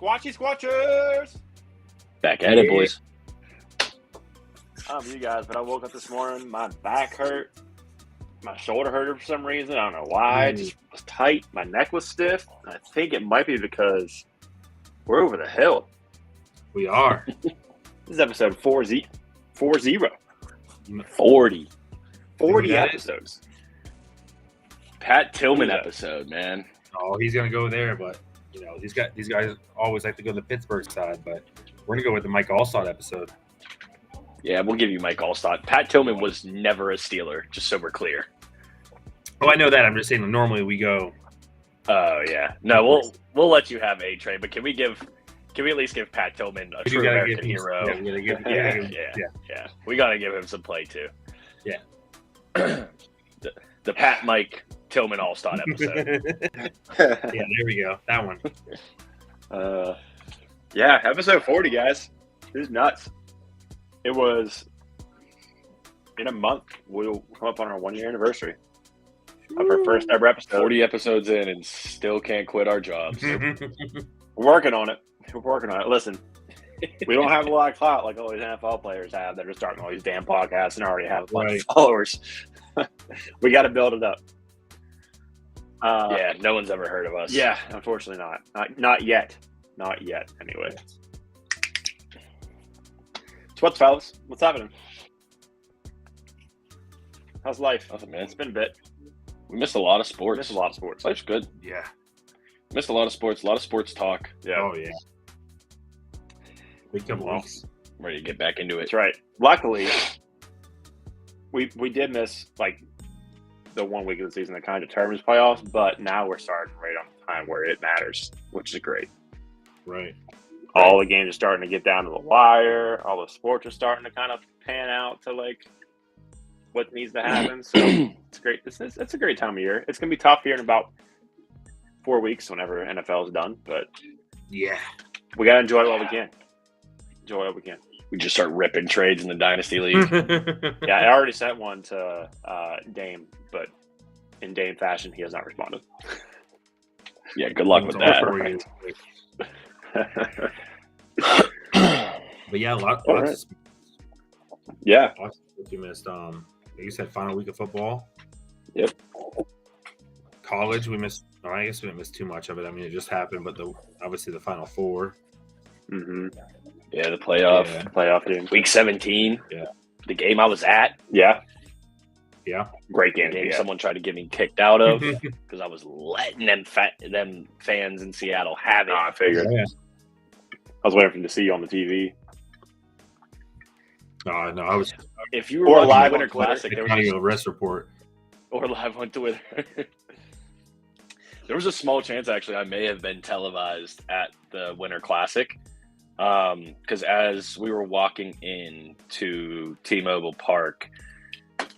Squatchers! Back at it, boys. I don't know you guys, but I woke up this morning, my back hurt, my shoulder hurt for some reason. I don't know why. It just was tight. My neck was stiff. I think it might be because we're over the hill. We are. This is episode 40. 40 episodes. Pat Tillman episode, man. Oh, he's gonna go there, but you know these guys always like to go to the Pittsburgh side, but we're gonna go with the Mike Allstott episode. Yeah, we'll give you Mike Allstott. Pat Tillman was never a Steeler, just so we're clear. Oh, I know that. I'm just saying. Normally we go. Oh yeah, no, we'll let you have A-Train, but can we at least give Pat Tillman a true American hero? Yeah. We gotta give him some play too. Yeah. the Pat Mike Tillman Allstott episode. Yeah, there we go. That one. Yeah, episode 40, guys. It was nuts. It was in a month. We'll come up on our 1 year anniversary of our first ever episode. 40 episodes in and still can't quit our jobs. We're working on it. Listen, we don't have a lot of clout like all these NFL players have that are starting all these damn podcasts and already have a bunch of followers. We got to build it up. Yeah, no one's ever heard of us. Yeah, unfortunately not yet. Not yet, anyway. So what's fellas? What's happening? How's life? Nothing, man. It's been a bit. We missed a lot of sports. Life's good. Yeah. Missed a lot of sports talk. Yeah. Oh yeah. Big couple weeks. Ready to get back into it. That's right. Luckily, we did miss like the 1 week of the season that kind of determines playoffs, but now we're starting right on time where it matters, which is great. Right. All the games are starting to get down to the wire. All the sports are starting to kind of pan out to like what needs to happen. So it's great. It's a great time of year. It's gonna be tough here in about 4 weeks whenever NFL is done, but yeah, we gotta enjoy it while we can. We just start ripping trades in the Dynasty League. Yeah, I already sent one to Dame, but in Dame fashion, he has not responded. Yeah, good luck with that. But yeah, lots you missed. You said final week of football. Yep. College, we missed. No, I guess we didn't miss too much of it. I mean, it just happened, but obviously the Final Four. Mm-hmm. Yeah, the playoff game. Week 17. Yeah. The game I was at. Yeah. Yeah. Great game. Yeah. Someone tried to get me kicked out of because I was letting them fans in Seattle have it. I figured. Yeah. I was waiting for them to see you on the TV. No, I was. If you were live Winter Classic, there was a rest report. Or live on Twitter. There was a small chance, actually, I may have been televised at the Winter Classic. Because as we were walking in to T-Mobile Park,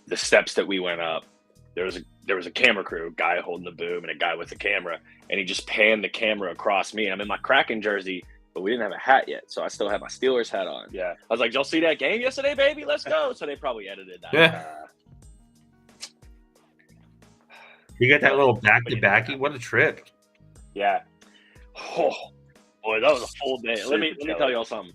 the steps that we went up, there was a camera crew, a guy holding the boom and a guy with the camera, and he just panned the camera across me. I'm in my Kraken jersey, but we didn't have a hat yet, so I still had my Steelers hat on. Yeah. I was like, y'all see that game yesterday, baby? Let's go. So they probably edited that. Yeah. You got that little back-to-backy. What a trip. Yeah. Oh, boy, that was a full day. Let me tell y'all something.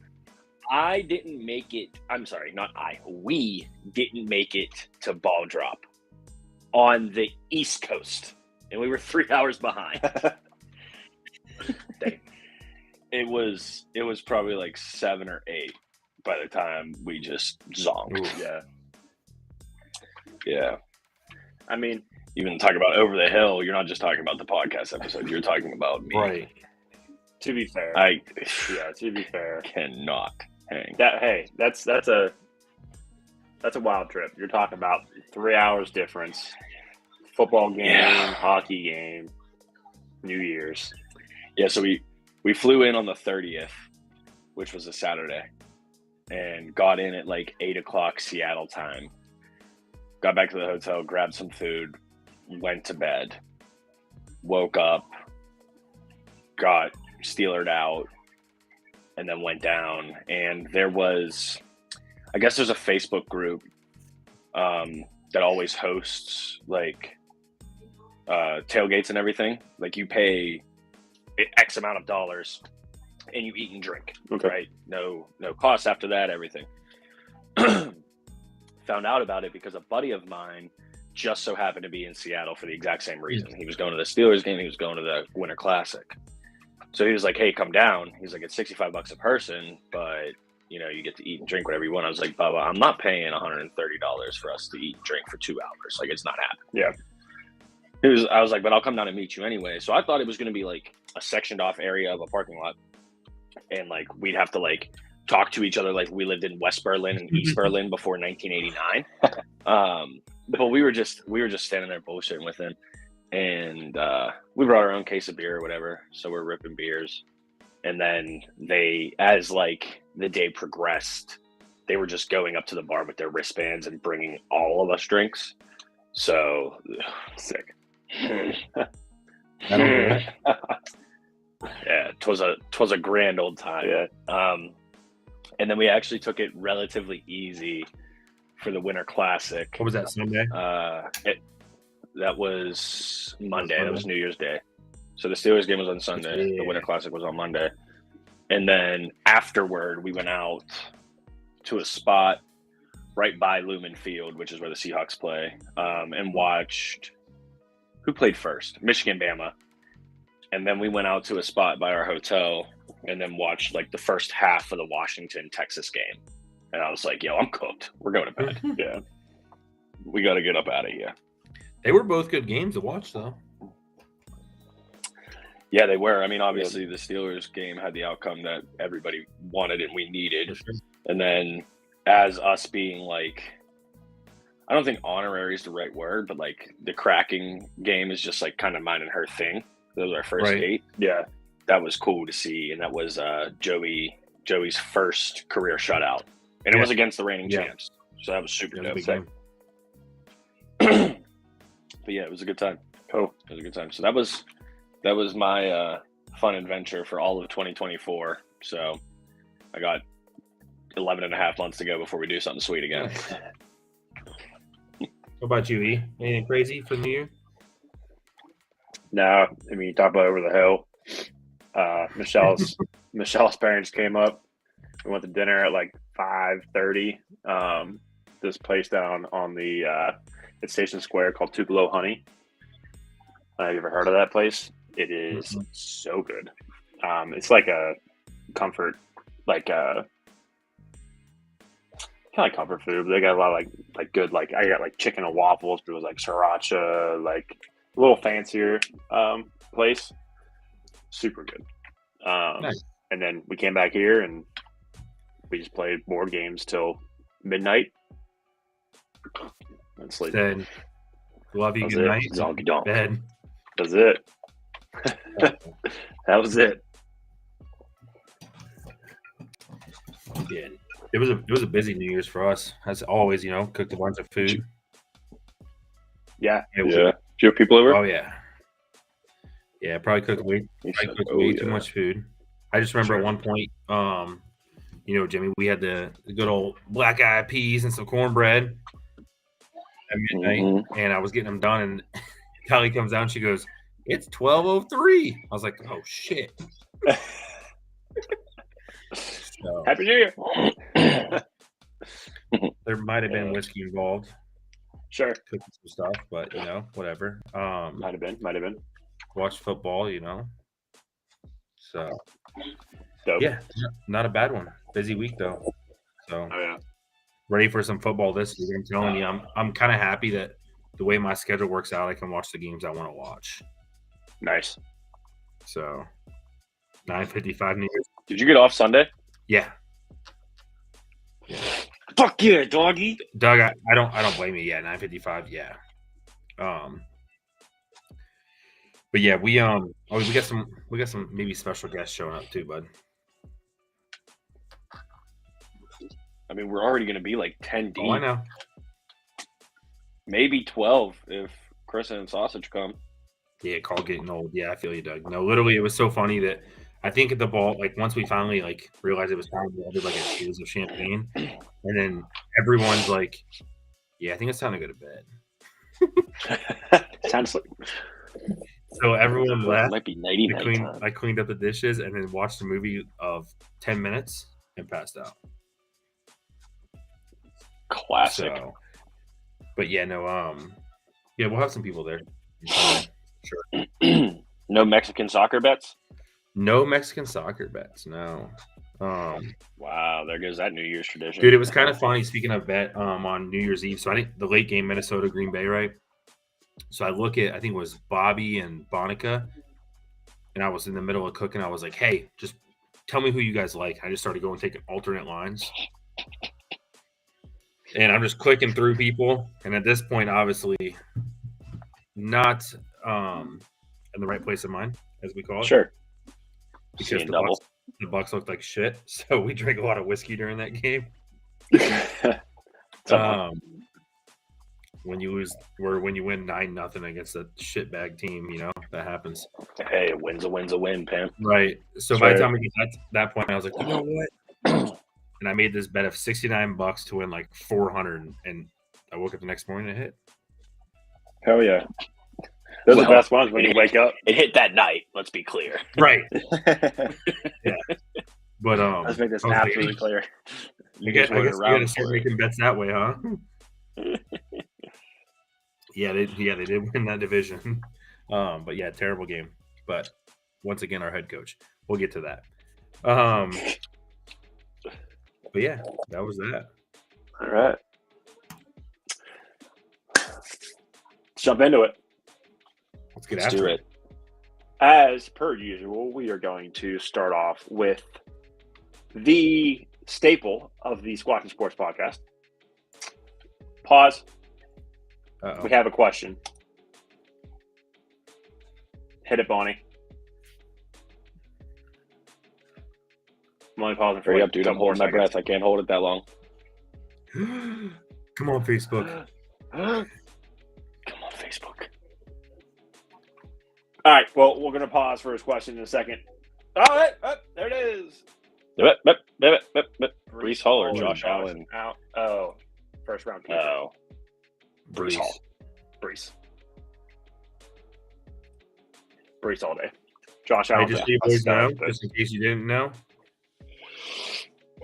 I didn't make it. I'm sorry, not I. We didn't make it to ball drop on the East Coast, and we were 3 hours behind. It was probably like 7 or 8 by the time we just zonked. Ooh. Yeah. I mean, even talking about over the hill, you're not just talking about the podcast episode. You're talking about me. Right. To be fair, to be fair, cannot hang. That's a wild trip. You're talking about 3 hours difference. Football game, hockey game, New Year's. Yeah, so we flew in on the 30th, which was a Saturday, and got in at like 8 o'clock Seattle time. Got back to the hotel, grabbed some food, went to bed, woke up, got Steelered out, and then went down. And there was, I guess there's a Facebook group that always hosts like tailgates and everything. Like you pay X amount of dollars and you eat and drink. Okay. Right? No cost after that. Everything. Found out about it because a buddy of mine just so happened to be in Seattle for the exact same reason. He was going to the Steelers game. He was going to the Winter Classic. So he was like, "Hey, come down." He's like, "It's $65 a person, but you get to eat and drink whatever you want." I was like, "Bubba, I'm not paying $130 for us to eat and drink for 2 hours. Like, it's not happening." Yeah. I was like, "But I'll come down and meet you anyway." So I thought it was going to be like a sectioned off area of a parking lot, and like we'd have to like talk to each other like we lived in West Berlin and East Berlin before 1989. But we were just standing there bullshitting with him, and we brought our own case of beer or whatever. So we're ripping beers, and then as like the day progressed, they were just going up to the bar with their wristbands and bringing all of us drinks. So sick. Yeah, it was a grand old time. Yeah. And then we actually took it relatively easy for the Winter Classic. What was that, Sunday? That was Monday. That was New Year's Day. So the Steelers game was on Sunday. Yeah. The Winter Classic was on Monday. And then afterward, we went out to a spot right by Lumen Field, which is where the Seahawks play, and watched who played first? Michigan, Bama. And then we went out to a spot by our hotel and then watched like the first half of the Washington, Texas game. And I was like, "Yo, I'm cooked. We're going to bed." Yeah. We got to get up out of here. They were both good games to watch, though. Yeah, they were. I mean, obviously the Steelers game had the outcome that everybody wanted and we needed. For sure. And then as us being like, I don't think honorary is the right word, but like the cracking game is just like kind of mine and her thing. Those were our first Right. date. Yeah, that was cool to see. And that was Joey's first career shutout. And it was against the reigning champs. So that was super It was a dope. big game. But yeah, it was a good time. Cool. It was a good time. So that was my fun adventure for all of 2024. So I got 11 and a half months to go before we do something sweet again. What about you, E? Anything crazy for the new year? No, I mean, you talk about over the hill. Michelle's parents came up. We went to dinner at like 5:30. This place down on the at Station Square called Tupelo Honey. Have you ever heard of that place? It is so good. It's like a comfort, like kind of like comfort food. But they got a lot of like good, like I got like chicken and waffles, but it was like sriracha, like a little fancier place. Super good. Nice. And then we came back here and we just played board games till midnight. And sleep. Said, love you, That was good it. night. Zonky donk. Bed. That was it. That was it. Yeah. It was a busy New Year's for us. As always, cooked a bunch of food. Yeah. It was- Yeah. Did you have people over? Oh yeah. Yeah, probably cooked way too much food. I just remember at one point, Jimmy, we had the good old black eyed peas and some cornbread at midnight, and I was getting them done, and Kelly comes down, she goes, "It's 12:03." I was like, "Oh shit." So, Happy New Year. there might have been whiskey involved, Sure. cooking some stuff, but whatever. Might have been. Watched football, So Dope. yeah, not a bad one. Busy week though. So Oh yeah. ready for some football this year. I'm telling you, I'm kind of happy that the way my schedule works out, I can watch the games I want to watch. Nice. So 9:55 New Year's. Did you get off Sunday? Yeah. Fuck yeah, doggy. Doug, I don't blame you. Yeah, 9:55. Yeah. But yeah, we got some maybe special guests showing up too, bud. I mean, we're already going to be like 10 deep. Oh, I know. Maybe 12 if Chris and Sausage come. Yeah, call getting old. Yeah, I feel you, Doug. No, literally, it was so funny that I think at the ball, like once we finally realized it was time, we all did like a cheers of champagne, and then everyone's like, "Yeah, I think it's time to go to bed." Time to sleep. So everyone It left. might be nighty night time. I cleaned up the dishes and then watched a movie of 10 minutes and passed out. Classic. So, but yeah, no, yeah, we'll have some people there. Sure. No Mexican soccer bets? No Mexican soccer bets, no. Wow, there goes that New Year's tradition. Dude, it was kind of funny. Speaking of bet, on New Year's Eve, so I think the late game Minnesota Green Bay, right? So I look at, I think it was Bobby and Bonica, and I was in the middle of cooking. I was like, hey, just tell me who you guys like. I just started going taking alternate lines. And I'm just clicking through people. And at this point, obviously, not in the right place of mind, as we call it. Sure. Because the Bucks looked like shit. So we drank a lot of whiskey during that game. When you win 9-0 against a shitbag team, that happens. Hey, a win's a win, Pam. Right. So by the time we get to that point, I was like, you know what? And I made this bet of $69 to win like 400, and I woke up the next morning and it hit. Hell yeah! Those are the best ones when you wake up. It hit that night. Let's be clear. Right. Yeah. But let's make this absolutely clear. I guess you got to start making bets that way, huh? Yeah, they did win that division. But yeah, terrible game. But once again, our head coach. We'll get to that. But yeah, that was that. All right. Let's jump into it. Let's do it. As per usual, we are going to start off with the staple of the Squatchin Sports podcast. Pause. Uh-oh. We have a question. Hit it, Bonnie. I'm only pausing for Hurry up, dude. I'm holding my breath. I can't hold it that long. Come on, Facebook. Come on, Facebook. All right. Well, we're going to pause for his question in a second. All right. There it is. Breece Hall or Josh Allen? Out. Oh, first round pick. Oh. Breece Hall. Breece all day. Josh Allen. Just in case you didn't know.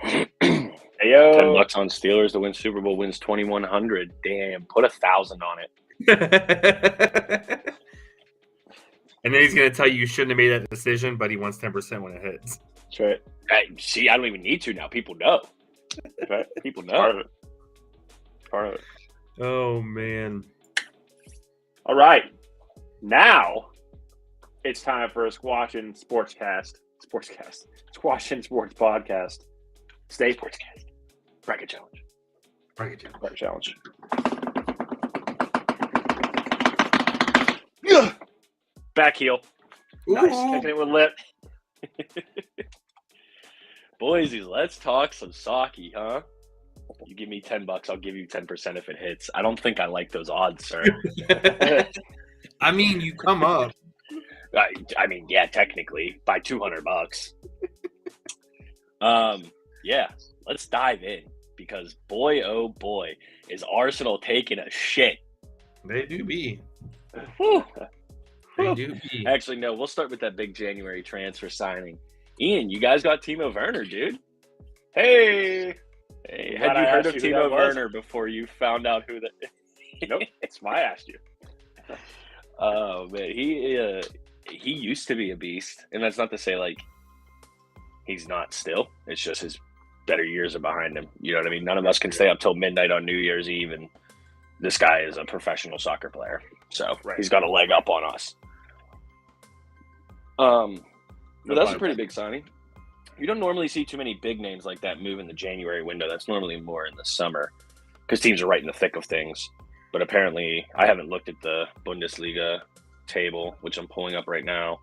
Hey, yo. $10 on Steelers to win Super Bowl wins 2,100. Damn, put 1,000 on it. And then he's gonna tell you shouldn't have made that decision, but he wants 10% when it hits. That's right. See, I don't even need to now. People know. Right? People know. Part of it. Oh man. All right. Now it's time for a Squatchin Sportscast. Squatchin Sports Podcast. Stay Sportscast. Bracket challenge. Back heel. Nice. Kicking it with lip. Boysies, let's talk some sake, huh? You give me $10, I'll give you 10% if it hits. I don't think I like those odds, sir. I mean, you come up. I mean, yeah, technically by $200. Yeah, let's dive in because boy, oh boy, is Arsenal taking a shit. They do be. Whew. They do be. Actually, no, we'll start with that big January transfer signing. Ian, you guys got Timo Werner, dude. Hey, had you heard of Timo Werner before you found out who that? Nope, that's why I asked you. Oh man, he used to be a beast, and that's not to say like he's not still. It's just his better years are behind him. You know what I mean? None of us can stay up till midnight on New Year's Eve, and this guy is a professional soccer player, so He's got a leg up on us. But that's a pretty big signing. You don't normally see too many big names like that move in the January window. That's normally more in the summer because teams are right in the thick of things. But apparently, I haven't looked at the Bundesliga table, which I'm pulling up right now.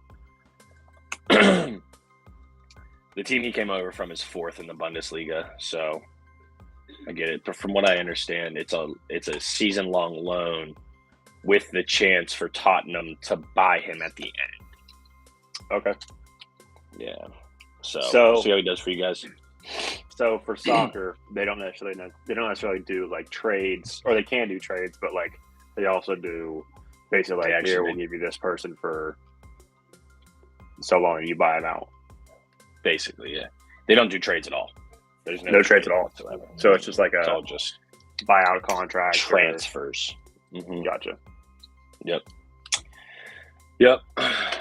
The team he came over from is 4th in the Bundesliga, so I get it. But from what I understand, it's a season-long loan with the chance for Tottenham to buy him at the end. Okay. Yeah. So see how he does for you guys. So for soccer, they don't necessarily do like trades, or they can do trades, but like they also do Basically, They like, actually here, will- we'll give you this person for so long and you buy them out. Basically, yeah. They don't do trades at all. There's No trades trade at all. whatsoever. So it's just like It's a all just buyout contract. transfers. Gotcha. Yep.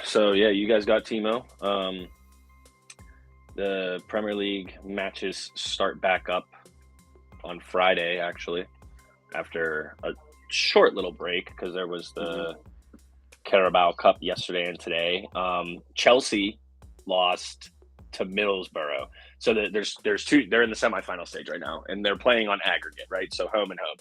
So yeah, you guys got Timo. The Premier League matches start back up on Friday, actually, after a short little break because there was the Carabao Cup yesterday and today. Chelsea lost to Middlesbrough, so there's two. They're in the semifinal stage right now, and they're playing on aggregate, right? So home and home.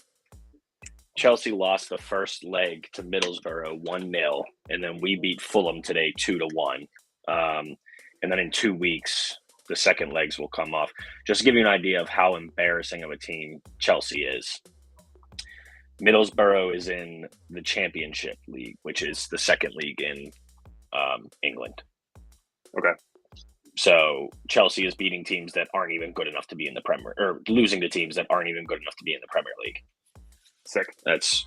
Chelsea lost the first leg to Middlesbrough 1-0, and then we beat Fulham today 2-1. And then in 2 weeks, the second legs will come off. Just to give you an idea of how embarrassing of a team Chelsea is. Middlesbrough is in the Championship League, which is the second league in England. Okay. So Chelsea is beating teams that aren't even good enough to be in the Premier, or losing to teams that aren't even good enough to be in the Premier League. Sick. That's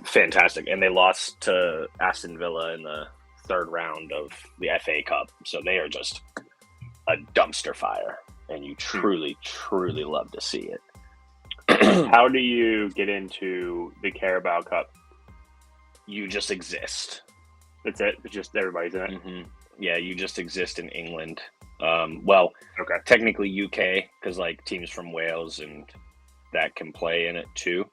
fantastic. And they lost to Aston Villa in the third round of the FA Cup. So they are just a dumpster fire. And you truly, truly love to see it. How do you get into the Carabao Cup? You just exist. That's it? It's just everybody's in it? Mm-hmm. Yeah, you just exist in England. Well, okay. Technically UK, because like teams from Wales and that can play in it too.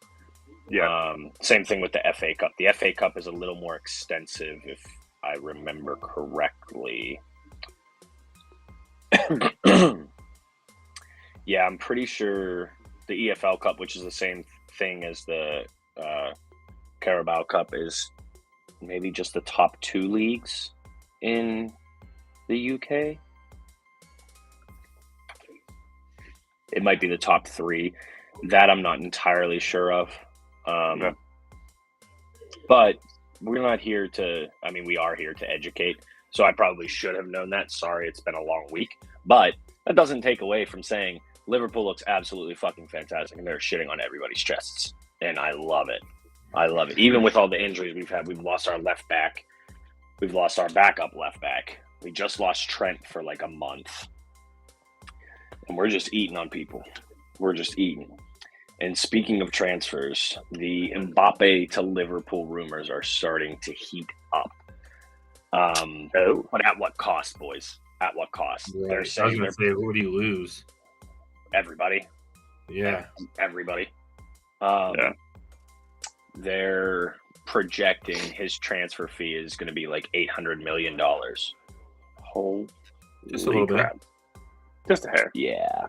Yeah. Same thing with the FA Cup. The FA Cup is a little more extensive, if I remember correctly. Yeah, I'm pretty sure the EFL Cup, which is the same thing as the Carabao Cup, is maybe just the top 2 leagues in the UK. It might be the top 3. That I'm not entirely sure of. Okay. But we're not here to, we are here to educate. So I probably should have known that. Sorry, it's been a long week. But that doesn't take away from saying Liverpool looks absolutely fucking fantastic and they're shitting on everybody's chests. And I love it. I love it. Even with all the injuries we've had, we've lost our left back. We've lost our backup left back. We just lost Trent for like a month. And we're just eating on people. We're just eating. And speaking of transfers, the Mbappe to Liverpool rumors are starting to heat up. But at what cost, boys? At what cost? Yeah, They're saying, I was going to say, who do you lose? Everybody. Yeah. Everybody. Yeah. They're projecting his transfer fee is going to be like $800 million. Holy Just a little crap. bit. Just a hair. Yeah.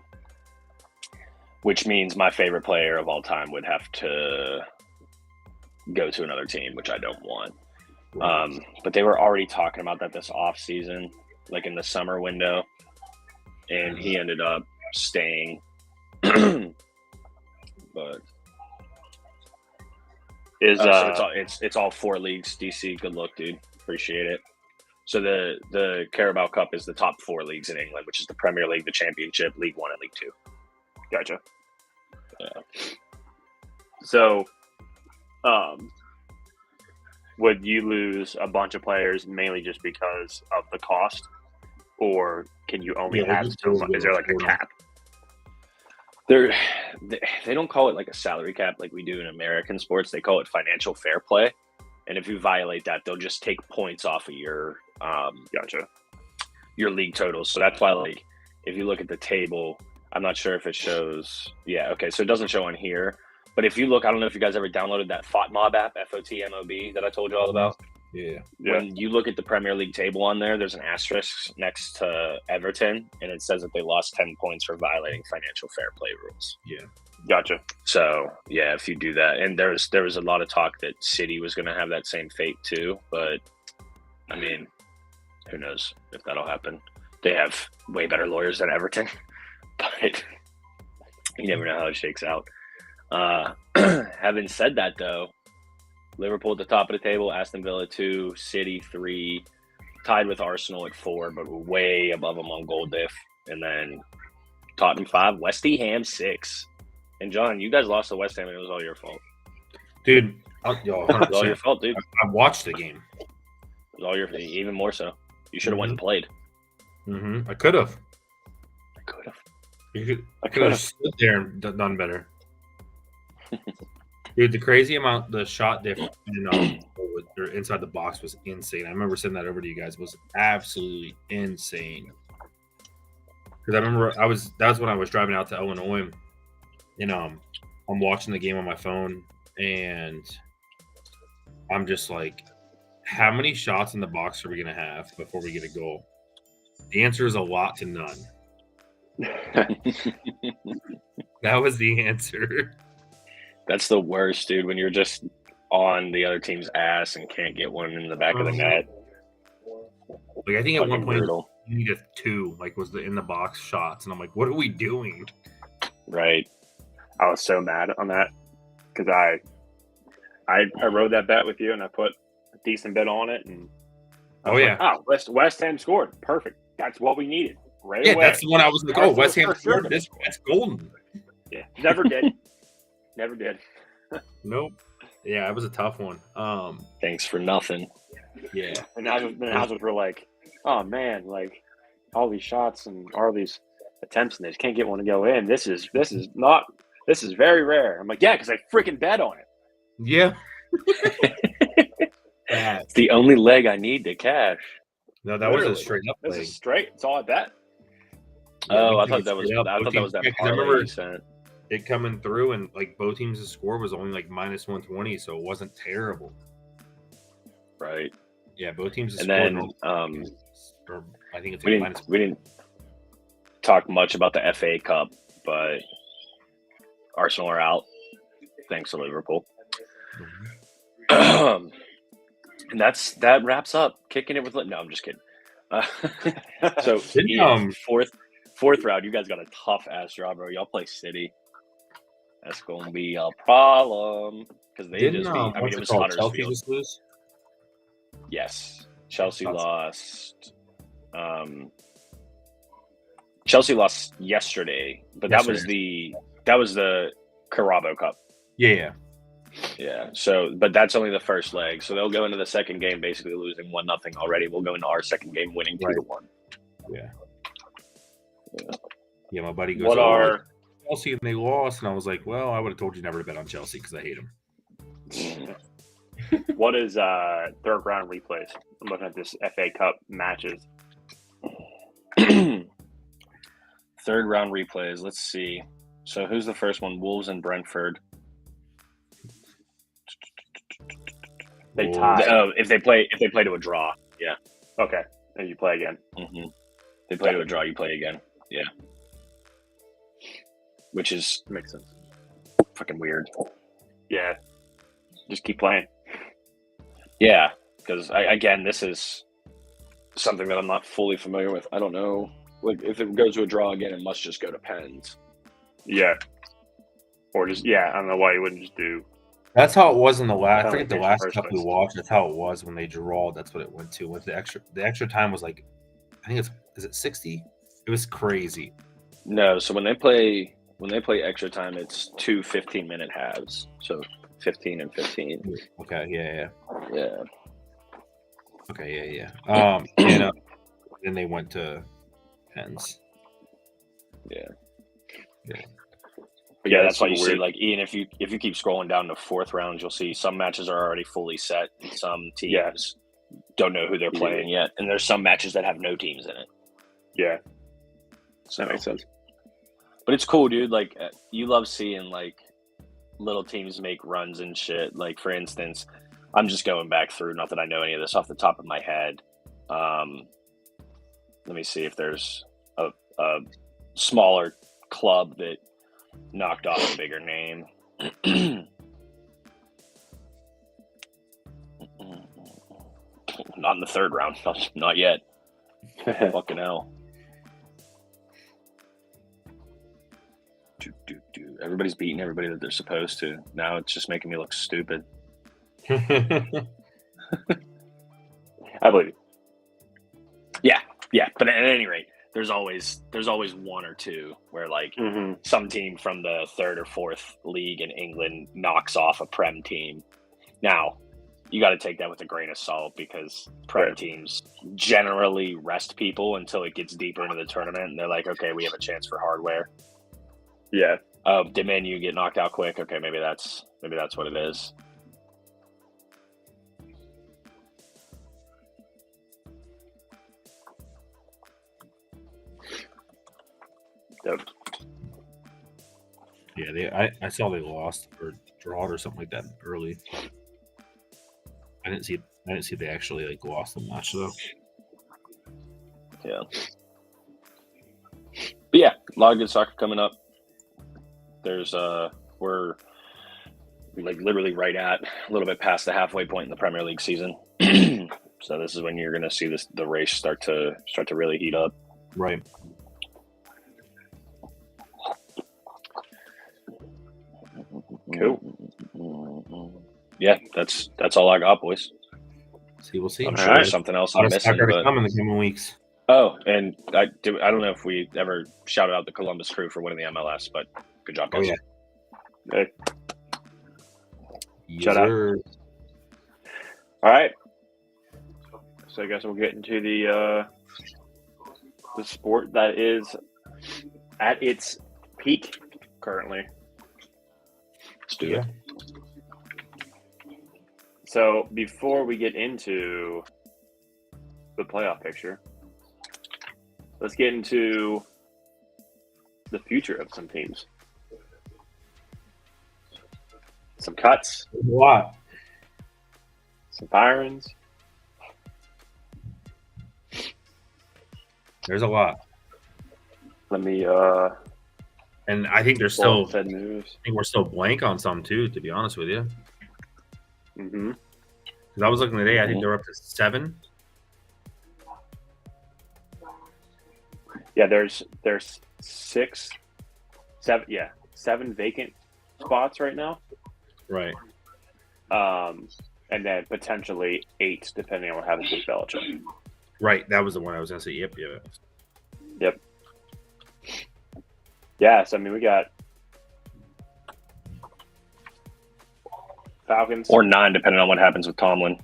Which means my favorite player of all time would have to go to another team, which I don't want. But they were already talking about that this off season, like in the summer window, and he ended up staying. But it's all 4 leagues. DC, good luck, dude. Appreciate it. So the Carabao Cup is the top 4 leagues in England, which is the Premier League, the Championship, League 1, and League 2. Gotcha. Yeah. So, would you lose a bunch of players mainly just because of the cost, or can you only Yeah, have just so much? totally Is there like a afford cap? They don't call it like a salary cap like we do in American sports. They call it financial fair play. And if you violate that, they'll just take points off of your Gotcha. your league totals. So that's why, like, if you look at the table, I'm not sure if it shows. Yeah, okay. So it doesn't show on here. But if you look, I don't know if you guys ever downloaded that FOTMOB app, FOTMOB, that I told you all about. Yeah. When you look at the Premier League table on there, there's an asterisk next to Everton, and it says that they lost 10 points for violating financial fair play rules. Yeah. Gotcha. So, yeah, if you do that, and there was a lot of talk that City was going to have that same fate too, but, I mean, who knows if that'll happen. They have way better lawyers than Everton, but you never know how it shakes out. Having said that, though, Liverpool at the top of the table, Aston Villa 2, City 3, tied with Arsenal at 4, but we're way above them on goal diff. And then Tottenham 5, West Ham 6. And John, you guys lost to West Ham and it was all your fault. Dude, Yo, It was all 100%. your fault, dude. I watched the game. It was all your, even more so. You should have went and played. I could have. I could have. I could have stood there and done better. Dude, the crazy amount, the shot difference inside the box was insane. I remember sending that over to you guys. It was absolutely insane. Because I remember that was when I was driving out to Illinois, and I'm watching the game on my phone, and I'm just like, how many shots in the box are we gonna have before we get a goal? The answer is a lot to none. That was the answer. That's the worst, dude, when you're just on the other team's ass and can't get one in the back of the net. Like, I think at one point brutal. you needed 2, like, was the in the box shots, and I'm like, what are we doing? Right. I was so mad on that because I rode that bet with you and I put a decent bet on it, and West Ham scored. Perfect. That's what we needed right away. That's the one I was like, West Ham scored. That's golden. Yeah, never did. Never did. Nope. Yeah, it was a tough one. Thanks for nothing. Yeah. And Houses were like, oh man, like all these shots and all these attempts and they just can't get one to go in. This is very rare. I'm like, yeah, because I freaking bet on it. Yeah. It's the only leg I need to cash. No, that was a straight up leg. This is straight. It's all I bet. Oh, I thought that was that parlay you sent. It coming through, and like both teams' score was only like minus 120, so it wasn't terrible. Right. Yeah, both teams. And then, or I think it's we didn't talk much about the FA Cup, but Arsenal are out, thanks to Liverpool. And that wraps up kicking it with. No, I'm just kidding. So fourth round, you guys got a tough ass draw, bro. Y'all play City. That's gonna be a problem because they just beat. I mean, it was Huddersfield. Chelsea just lose? Yes, Chelsea lost. Chelsea lost yesterday, but that was the Carabao Cup. Yeah. So, but that's only the first leg. So they'll go into the second game basically losing 1-0 already. We'll go into our second game winning 2-1. Yeah. My buddy goes, Chelsea, and they lost, and I was like, well, I would have told you never to bet on Chelsea because I hate them. What is third round replays? I'm looking at this FA Cup matches. Third round replays. Let's see. So who's the first one? Wolves and Brentford. They tie. If they play to a draw, yeah. Okay, and you play again. Mm-hmm. They play to a draw, you play again. Yeah. Which makes sense. Fucking weird. Yeah. Just keep playing. Yeah, because this is something that I'm not fully familiar with. I don't know. Like, if it goes to a draw again, it must just go to pens. Yeah. Or just I don't know why you wouldn't just do. That's how it was in the last. I forget the last cup we watched. That's how it was when they drawed. That's what it went to. With the extra time was like, I think is it 60? It was crazy. No, so when they play extra time, it's 2 15-minute halves. So 15 and 15. Okay. Yeah. Okay. Yeah. And then they went to pens. Yeah. But yeah, that's why you see, like, Ian, if you keep scrolling down to fourth rounds, you'll see some matches are already fully set. Some teams don't know who they're playing yet, and there's some matches that have no teams in it. Yeah, so that makes sense. But it's cool, dude. Like, you love seeing like little teams make runs and shit. Like, for instance, I'm just going back through. Not that I know any of this off the top of my head. Let me see if there's a smaller club that knocked off a bigger name. Not in the third round. Not yet. Fucking hell. Everybody's beating everybody that they're supposed to. Now it's just making me look stupid. I believe you. Yeah. But at any rate, there's always one or two where like some team from the third or fourth league in England knocks off a Prem team, Now, you got to take that with a grain of salt because prep teams generally rest people until it gets deeper into the tournament, and they're like, okay, we have a chance for hardware. Yeah. Did Manu get knocked out quick? Okay, maybe that's what it is. Yep. Yeah, I saw they lost or drawed or something like that early. I didn't see they actually like lost the match though. Yeah. But yeah, a lot of good soccer coming up. There's we're like literally right at a little bit past the halfway point in the Premier League season. So this is when you're going to see the race start to really heat up. Right. Cool. Yeah, that's all I got, boys. We'll see. I'm sure there's something else I'm missing. But... come in the coming weeks. Oh, and I don't know if we ever shouted out the Columbus Crew for winning the MLS, but good job, guys. Oh, yeah. Hey. Yes, Shout out. sir. All right. So I guess we'll get into the sport that is at its peak currently. Let's do it. So before we get into the playoff picture, let's get into the future of some teams. Some cuts. A lot. Some firings. There's a lot. Let me and I think there's still Fed moves. I think we're still blank on some too, to be honest with you. Mm-hmm. Because I was looking today, I think they're up to 7. Yeah, there's 6, 7. Yeah, 7 vacant spots right now. Right. And then potentially 8, depending on what happens with Belichick. Right. That was the one I was going to say. Yep. Yeah, so I mean, we got Falcons. Or 9, depending on what happens with Tomlin.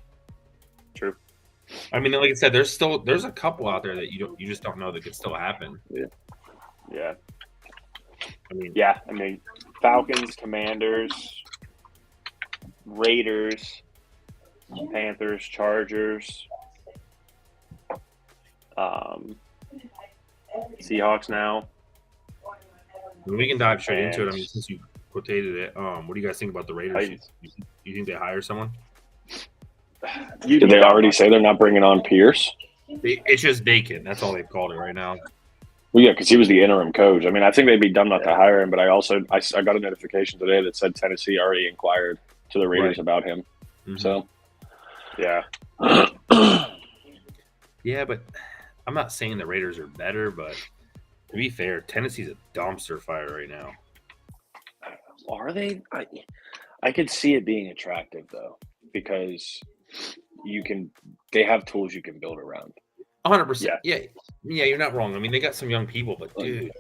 True. I mean, like I said, there's a couple out there that you just don't know that could still happen. Yeah. I mean, Falcons, Commanders, Raiders, Panthers, Chargers, Seahawks now. we can dive straight into it. I mean, since you quotated it, what do you guys think about the Raiders? Titans. You think they hire someone? Did they already say they're not bringing on Pierce? It's just vacant. That's all they've called it right now. Well, yeah, because he was the interim coach. I mean, I think they'd be dumb not to hire him, but I got a notification today that said Tennessee already inquired to the Raiders about him. Mm-hmm. So, yeah. Yeah, but I'm not saying the Raiders are better, but to be fair, Tennessee's a dumpster fire right now. Are they? I could see it being attractive, though, because they have tools you can build around. 100%. Yeah, you're not wrong. I mean, they got some young people, but dude,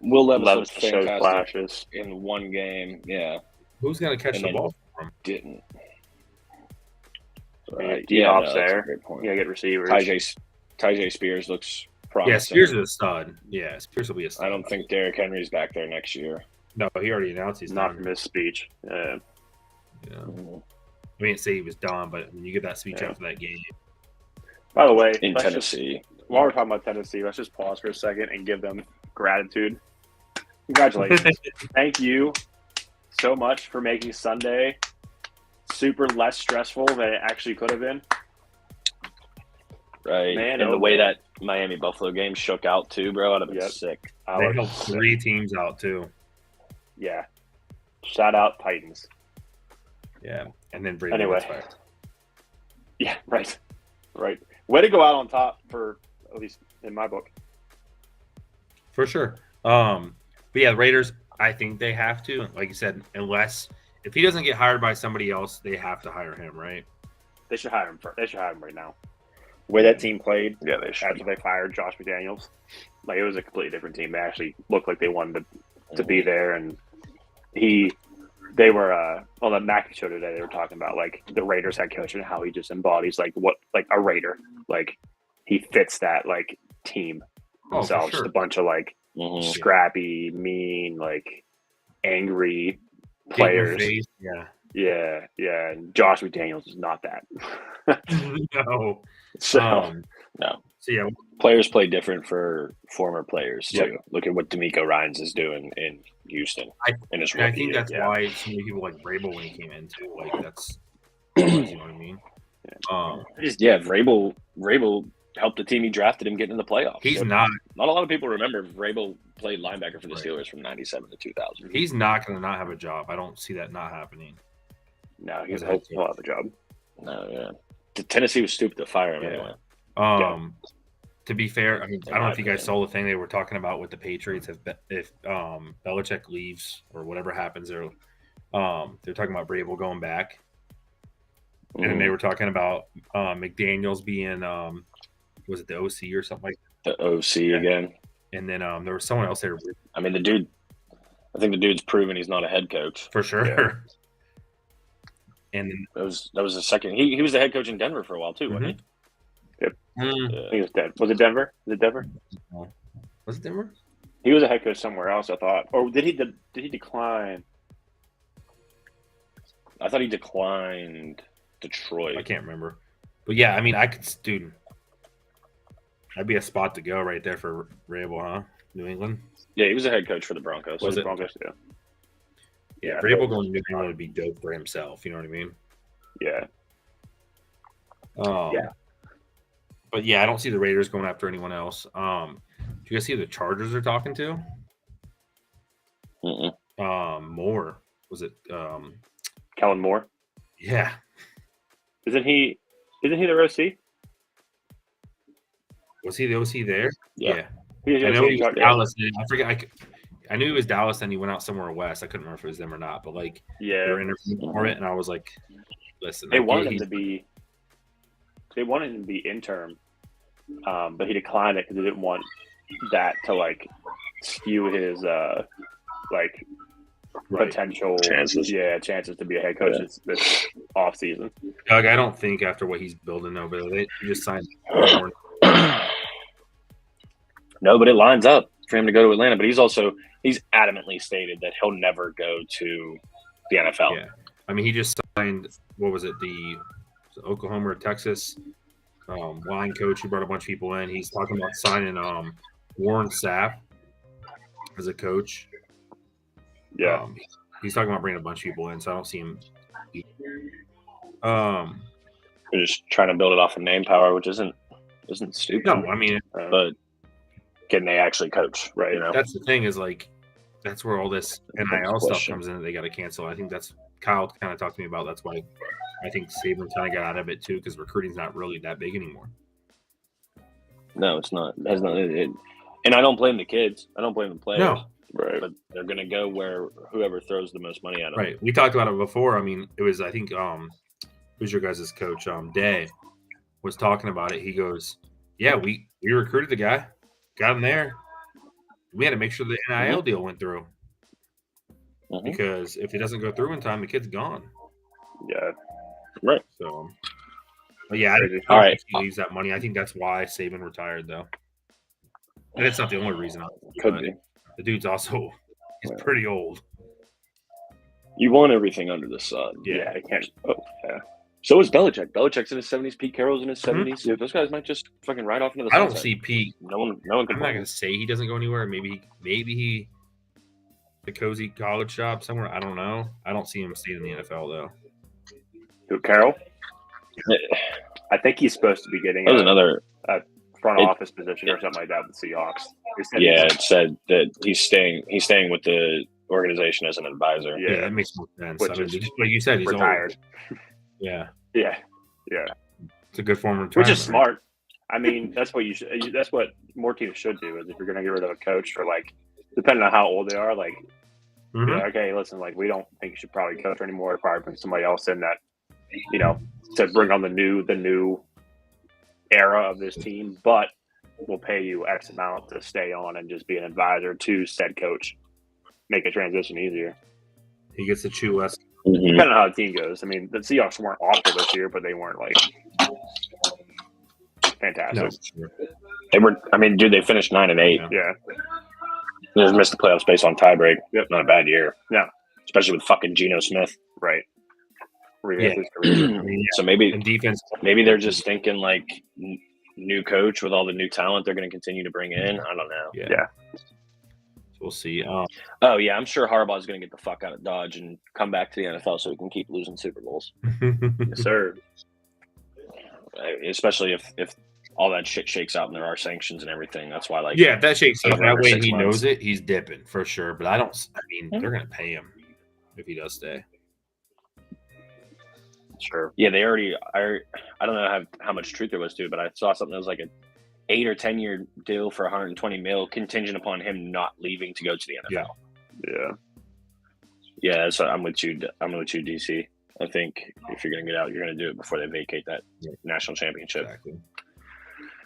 Will Levis shows fantastic flashes in one game. Yeah, who's gonna catch the ball from him? Didn't. D-Hop's there. You gotta get receivers. Tajay Spears looks promising. Yeah, Spears is a stud. Yeah, Spears will be a stud. I don't think Derrick Henry's back there next year. No, he already announced he's not done. from his speech. Yeah. I didn't say he was done, but when you get that speech after that game. By the way, in Tennessee. While we're talking about Tennessee, let's just pause for a second and give them gratitude. Congratulations. Thank you so much for making Sunday super less stressful than it actually could have been. Right. Man, and the way that Miami-Buffalo game shook out, too, bro, I'd have been sick. They helped 3 teams out, too. Yeah. Shout out Titans. Yeah. And then Brady. Anyway. Yeah, right. Right. Way to go out on top for, at least in my book. For sure. But yeah, the Raiders, I think they have to. Like you said, if he doesn't get hired by somebody else, they have to hire him, right? They should hire him. They should hire him right now. The way that team played, they should. After they fired Josh McDaniels, like it was a completely different team. They actually looked like they wanted to be there, and he they were on the Mackey show today. They were talking about like the Raiders head coach and how he just embodies like what like a Raider. Like he fits that like team himself. For sure. Just a bunch of like scrappy, mean, like angry players. Yeah. And Josh McDaniels is not that. No. No. So yeah, players play different for former players too. Look at what D'Amico Ryans is doing in Houston. I think that's why so many people like Vrabel when he came in too. Like that's you know what I mean? Vrabel helped the team he drafted him get in the playoffs. He's not a lot of people remember Vrabel played linebacker for the Steelers from 97 to 2000. He's not going to not have a job. I don't see that not happening. No, he'll have a job. No, Tennessee was stupid to fire him anyway. To be fair, I mean, I don't know if you guys saw the thing they were talking about with the Patriots. If Belichick leaves or whatever happens, they're talking about Vrabel going back, and then they were talking about McDaniels being was it the OC or something like that? The OC again. And then there was someone else there. I mean, I think the dude's proven he's not a head coach for sure. Yeah. And then that was the second. He was the head coach in Denver for a while too, wasn't he? Yep. I think it was Denver. Was it Denver? Was it Denver? He was a head coach somewhere else, I thought. Or did he decline? I thought he declined Detroit. I can't remember. But yeah, I mean, that'd be a spot to go right there for Vrabel, huh? New England? Yeah, he was a head coach for the Broncos. Was it? Broncos, yeah, Vrabel going to New England would be dope for himself. You know what I mean? Yeah. But yeah, I don't see the Raiders going after anyone else. Do you guys see who the Chargers are talking to? Moore. Was it Kellen Moore? Yeah. Isn't he their OC? Was he the OC there? Yeah. I know he was Dallas. I forget. I knew he was Dallas, and he went out somewhere west. I couldn't remember if it was them or not. But like, they were interviewing for it, and I was like, "Listen." They wanted him to be interim, but he declined it because he didn't want that to like skew his potential chances. Yeah, chances to be a head coach this off season. Doug, I don't think after what he's building over there, he just signed. No, but it lines up for him to go to Atlanta. But he's adamantly stated that he'll never go to the NFL. Yeah, I mean, he just signed. What was it? The Oklahoma or Texas line coach. He brought a bunch of people in. He's talking about signing Warren Sapp as a coach. Yeah, he's talking about bringing a bunch of people in. So I don't see him. They're just trying to build it off of name power, which isn't stupid. No, I mean, but can they actually coach? Right. You know, that's the thing is like that's where all this NIL stuff comes in that they got to cancel. I think that's Kyle kind of talked to me about. That's why I think Saban kind of got out of it too because recruiting's not really that big anymore. No, it's not. That's not it. And I don't blame the kids. I don't blame the players. No. Right. But they're going to go where whoever throws the most money at them. Right. We talked about it before. I mean, it was I think who's your guys' coach? Day was talking about it. He goes, "Yeah, we recruited the guy, got him there. We had to make sure the NIL deal went through because if it doesn't go through in time, the kid's gone." Yeah, right. So, but yeah, I don't think he leaves that money. I think that's why Saban retired, though, and it's not the only reason. Could be. The dude's also pretty old. You want everything under the sun. Yeah, I can't. So is Belichick. Belichick's in his 70s. Pete Carroll's in his 70s. Yeah, those guys might just fucking ride off into the sunset. I don't see Pete. No one. I'm not going to say he doesn't go anywhere. Maybe he the cozy college shop somewhere. I don't know. I don't see him staying in the NFL though. Who, Carroll? I think he's supposed to be getting another front office position or something like that with the Seahawks. It said that he's staying with the organization as an advisor. Yeah, that makes more sense. I mean, like you said, he's retired. Old. Yeah. It's a good form of retirement. Which is smart. I mean, that's what that's what more teams should do. Is if you're going to get rid of a coach for like, depending on how old they are, like, okay, listen, like we don't think you should probably coach anymore. Probably bring somebody else in that, to bring on the new era of this team, but we'll pay you X amount to stay on and just be an advisor to said coach. Make a transition easier. He gets to chew less. Depending on how the team goes. I mean, the Seahawks weren't awful this year, but they weren't like fantastic. No, sure. They were. I mean, dude, they finished 9-8. Yeah. They just missed the playoffs based on tiebreak. Yep. Not a bad year. No. Especially with fucking Geno Smith. Right. Yeah. So maybe And defense. maybe they're just thinking like new coach with all the new talent they're going to continue to bring in. I don't know. Yeah. So we'll see. Oh yeah, I'm sure Harbaugh's going to get the fuck out of Dodge and come back to the NFL so he can keep losing Super Bowls. Yes, sir. Especially if all that shit shakes out and there are sanctions and everything. That's why, like, yeah, if that shakes out over that way and 6 he months. knows it, he's dipping for sure. But I mean, they're going to pay him if he does stay. Sure. Yeah, they already. I don't know how much truth there was to it, but I saw something that was like an 8 or 10 year deal for 120 mil, contingent upon him not leaving to go to the NFL. Yeah. Yeah, so I'm with you. I'm with you, DC. I think if you're going to get out, you're going to do it before they vacate that national championship. Exactly.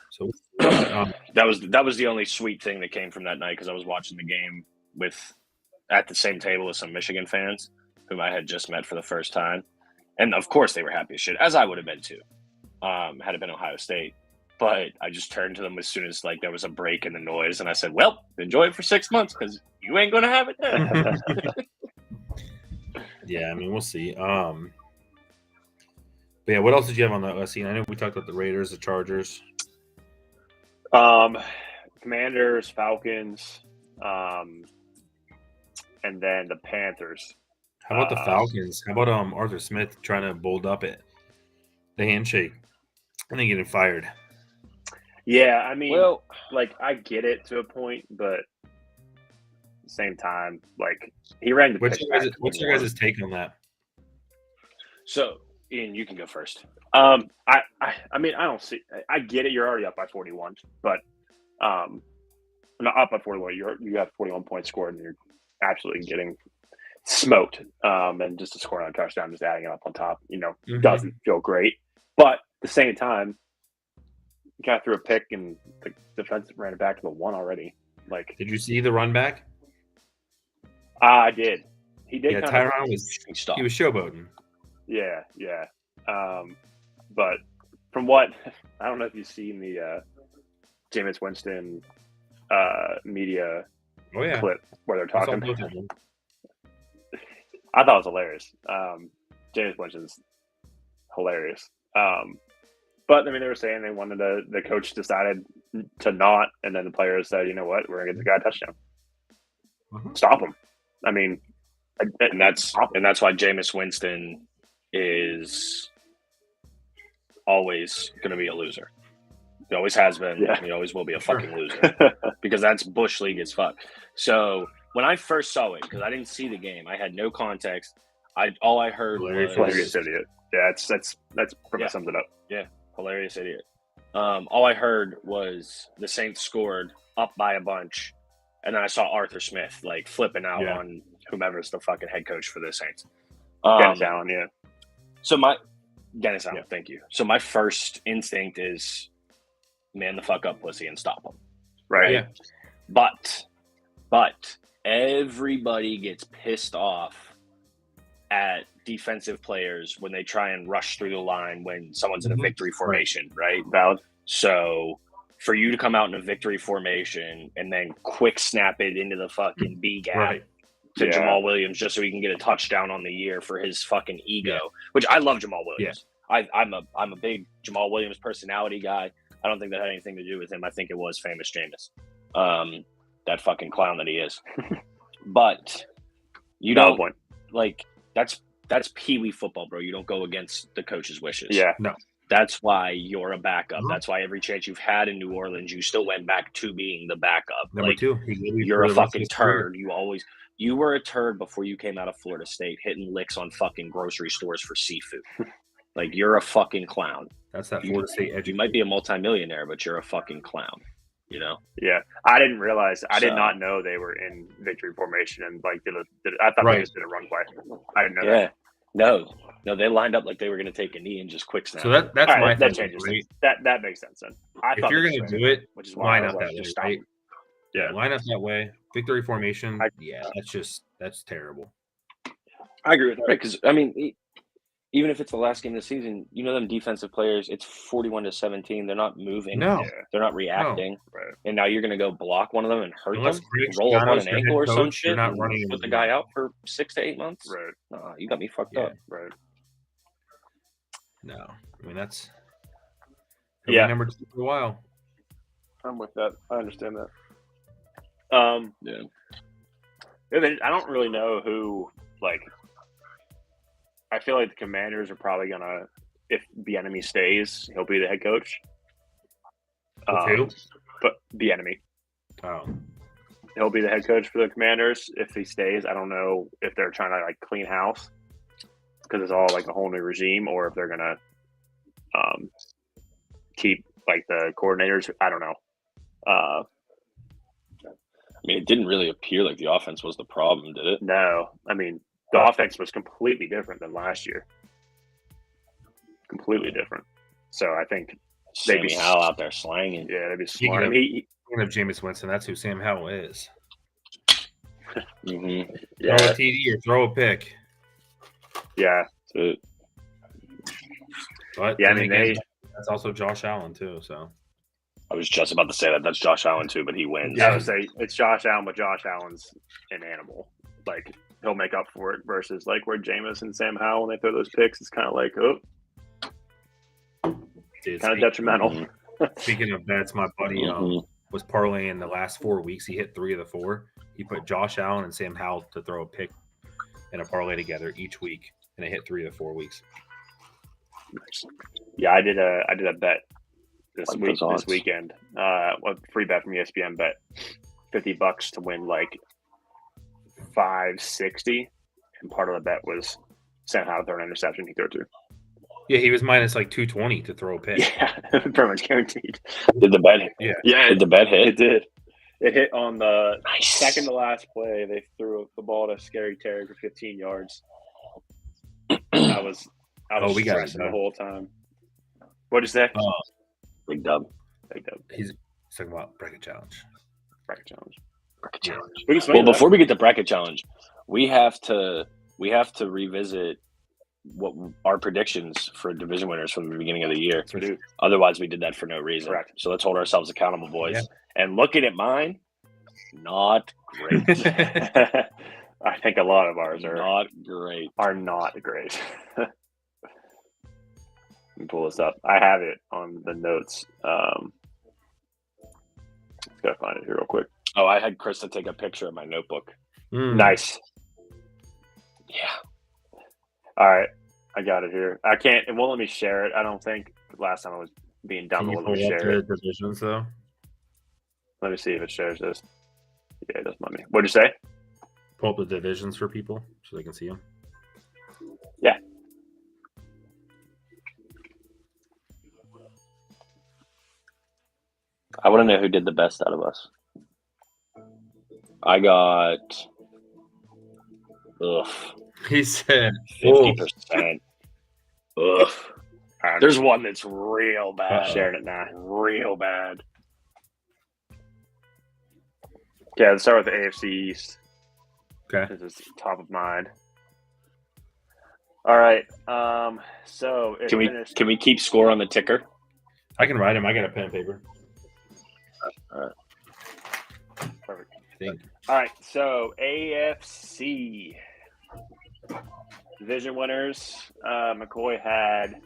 So that was the only sweet thing that came from that night, because I was watching the game at the same table with some Michigan fans whom I had just met for the first time, and of course they were happy as shit, as I would have been too, had it been Ohio State. But I just turned to them as soon as like there was a break in the noise, and I said, "Well, enjoy it for 6 months because you ain't going to have it then." yeah, I mean, we'll see. But yeah, what else did you have on the scene? I know we talked about the Raiders, the Chargers. Commanders, Falcons, and then the Panthers. How about the Falcons? How about Arthur Smith trying to bold up it, the handshake, and then getting fired? Yeah, I mean, like I get it to a point, but at the same time, like he rang the. What's your guys' take on that? So, Ian, you can go first. I mean, I don't see. I get it. You're already up by 41, but not up by 41. You have 41 points scored, and you're absolutely getting smoked. And just to score on a touchdown, just adding it up on top, doesn't feel great. But at the same time, you got through a pick, and the defense ran it back to the 1 already. Like, did you see the run back? I did. He did. Yeah, Tyron was showboating. Yeah. But from what I don't know if you've seen the Jameis Winston media clip where they're talking. I thought it was hilarious. Jameis Winston's hilarious. But I mean, they were saying they wanted the coach decided to not, and then the players said, "You know what? We're gonna get the guy a touchdown. Stop him." I mean, and that's why Jameis Winston is always going to be a loser. He always has been. Yeah. He always will be a fucking loser because that's Bush League as fuck. So when I first saw it, because I didn't see the game, I had no context. All I heard was hilarious idiot. Yeah, that's pretty much sums it up. Yeah, hilarious idiot. All I heard was the Saints scored up by a bunch, and then I saw Arthur Smith like flipping out on whomever's the fucking head coach for the Saints. Dennis Allen, yeah. So Dennis Allen, thank you. So my first instinct is man the fuck up, pussy, and stop him. Right. Yeah. But everybody gets pissed off at defensive players when they try and rush through the line when someone's in a victory formation, right? Valid. So for you to come out in a victory formation and then quick snap it into the fucking B gap to Jamal Williams just so he can get a touchdown on the year for his fucking ego, which I love Jamal Williams. Yeah. I'm a big Jamal Williams personality guy. I don't think that had anything to do with him. I think it was famous Jameis, that fucking clown that he is. But you don't like that's peewee football, bro. You don't go against the coach's wishes. Yeah, no. That's why you're a backup. That's why every chance you've had in New Orleans, you still went back to being the backup. Number two, you're a fucking turd. You were a turd before you came out of Florida State, hitting licks on fucking grocery stores for seafood. Like, you're a fucking clown. That's that Florida State education. You might be a multimillionaire, but you're a fucking clown. You know? Yeah, I didn't realize. I did not know they were in victory formation and like I thought they just did a run play. I didn't know that. No, they lined up like they were going to take a knee and just quick snap. So that's my that changes. Right? That makes sense then. If you're going to do it, which is why line up that way, right? Yeah, line up that way. Victory formation. That's terrible. I agree with that. Right, because I mean, even if it's the last game of the season, them defensive players, it's 41-17. They're not moving. No, They're not reacting. Right. And now you're going to go block one of them and hurt unless them, Greg roll up on Schiano's an your ankle head or some coach, shit, you're not and running put the him. guy out for 6 to 8 months. Right. You got me fucked Yeah. up. Right. No, I mean that's Yeah. number 2 for a while. I'm with that. I understand that. Yeah. I don't really know who, like, I feel like the Commanders are probably going to, if Bieniemy stays, he'll be the head coach. Who? But Bieniemy. Oh. He'll be the head coach for the Commanders if he stays. I don't know if they're trying to, like, clean house because it's all, like, a whole new regime, or if they're going to keep, like, the coordinators. I don't know. I mean, it didn't really appear like the offense was the problem, did it? No. I mean, the offense was completely different than last year. Completely different. So I think Sammy Howell out there slanging. Yeah, that'd be Speaking smart. of- I mean, Speaking of Jameis Winston, that's who Sam Howell is. Mm-hmm. yeah, Throw a TD or throw a pick. yeah, But yeah. I then mean, again, that's also Josh Allen too. So I was just about to say that. That's Josh Allen too, but he wins. I would say it's Josh Allen, but Josh Allen's an animal. Like, he'll make up for it versus like where Jameis and Sam Howell, when they throw those picks, it's kind of like, dude, kind of detrimental. Speaking of bets, my buddy was parlaying the last 4 weeks. He hit 3 of the 4. He put Josh Allen and Sam Howell to throw a pick and a parlay together each week, and they hit 3 of the 4 weeks. Yeah, I did a bet this Like week, those odds. this weekend. A free bet from ESPN, bet $50 to win like $560, and part of the bet was Sam Howell throw an interception. He threw 2. Yeah, he was minus like 220 to throw a pick. Yeah, pretty much guaranteed. Did the bet hit? Yeah, Did the bet hit? it did. It hit on the Nice. second to last play. They threw the ball to Scary Terry for 15 yards. I was we got it, stressing bro. the whole time. What'd you say? Big dub. Big dub. He's talking about bracket challenge. Bracket challenge. Bracket Yeah. challenge. We can swing Well, that. before we get to bracket challenge, we have to revisit what our predictions for division winners from the beginning of the year. we do. Otherwise, we did that for no reason. Correct. So let's hold ourselves accountable, boys. Yeah. And looking at mine, not great. I think a lot of ours are Not great. not great. Let me pull this up. I have it on the notes. Let's gotta find it here real quick. Oh, I had Krista take a picture of my notebook. Nice. Yeah. All right, I got it here. I can't. It won't let me share it. I don't think. Last time I was being dumb. Can It you won't pull let me up share the it. divisions though? Let me see if it shares this. Yeah, it doesn't let me. What'd you say? Pull up the divisions for people so they can see them. Yeah. I want to know who did the best out of us. I got He said 50%. Ugh. All right, There's one that's real bad. sharing it now. Real bad. Okay, let's start with the AFC East. Okay. This is top of mind. All right. So it Can we keep score on the ticker? I can write him. I got a pen and paper. Perfect. I think. All right. So AFC division winners. McCoy had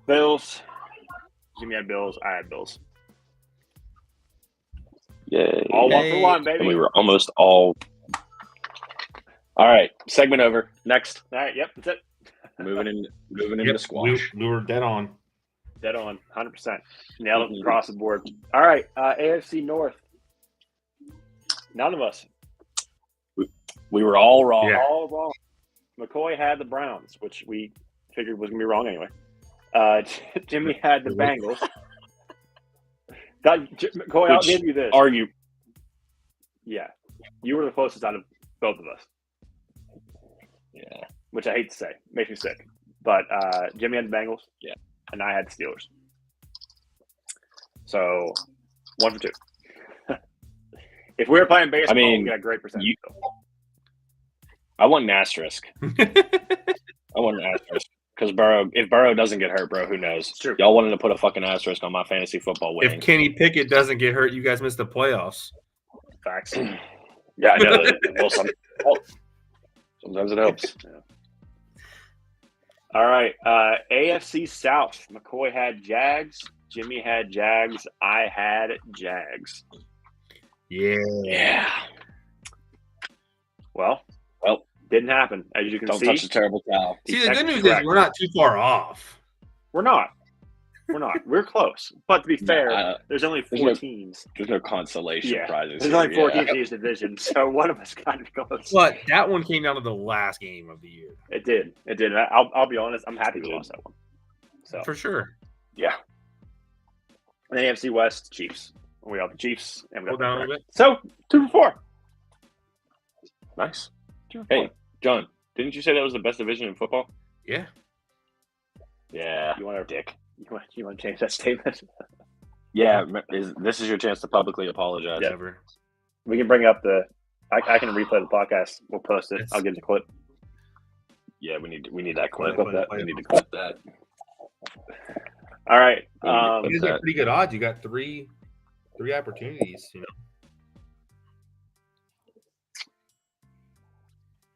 Bills. Jimmy had Bills. I had Bills. Yay. All 1 for 1, baby. And we were almost all. All right. Segment over. Next. All right. Yep. That's it. Moving into Yep, squash. we were dead on. Dead on. 100%. Nailed it across the board. All right. AFC North. None of us. We were all wrong. Yeah. All wrong. McCoy had the Browns, which we figured was going to be wrong anyway. Jimmy had the Bengals. McCoy, I'll give you this. Argue. Yeah. You were the closest out of both of us, Yeah. which I hate to say. Makes me sick. But Jimmy had the Bengals. Yeah. And I had the Steelers. So 1 for 2. If we were playing baseball, I mean, we got a great percentage. I want an asterisk. Because if Burrow doesn't get hurt, bro, who knows? True. Y'all wanted to put a fucking asterisk on my fantasy football winning. If Kenny Pickett doesn't get hurt, you guys miss the playoffs. Facts. Yeah, I know. Well, sometimes it helps. Yeah. All right. AFC South. McCoy had Jags. Jimmy had Jags. I had Jags. Yeah. Well, didn't happen. As you can Don't see. touch the terrible towel. See, the good news is we're not too far off. We're not. We're close. But to be fair, there's only four teams. There's no consolation prizes. There's only four teams in each division, so one of us got close. But that one came down to the last game of the year. It did. I'll be honest. I'm happy we lost that one. So for sure. Yeah. And the AFC West, Chiefs. We got the Chiefs. And we got down a little bit. So 2 for 4. Nice. Hey, John, didn't you say that was the best division in football? Yeah. Yeah. You want to change that statement? Yeah. This is your chance to publicly apologize. Yeah. Never. We can bring up I can replay the podcast. We'll post it. I'll give you a clip. Yeah, we need that clip. We need to clip that. All right. You guys got pretty good odds. You got three opportunities. You know.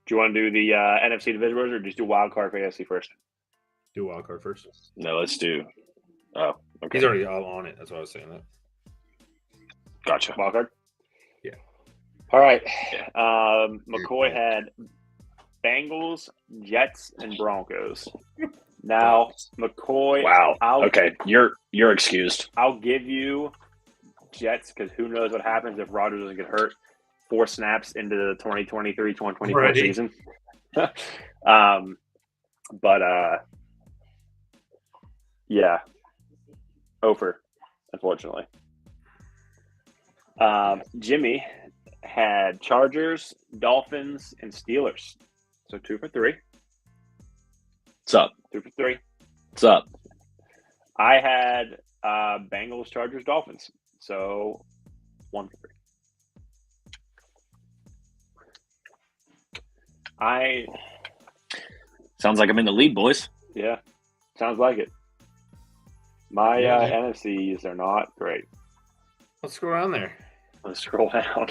Do you want to do the NFC division or just do wild card for AFC first? Do wild card first. No, let's do. Oh, okay. He's already all on it. That's why I was saying that. Gotcha. Wild card. Yeah. All right. McCoy had Bengals, Jets, and Broncos. Now, McCoy. Wow. Okay, you're excused. I'll give you Jets because who knows what happens if Rodgers doesn't get hurt 4 snaps into the 2023-2024 season. Yeah. Over, unfortunately. Jimmy had Chargers, Dolphins, and Steelers. So 2 for 3. What's up? 2 for 3. What's up? I had Bengals, Chargers, Dolphins. So 1 for 3. Sounds like I'm in the lead, boys. Yeah, sounds like it. My NFCs are not great. Let's scroll down there. Let's scroll down.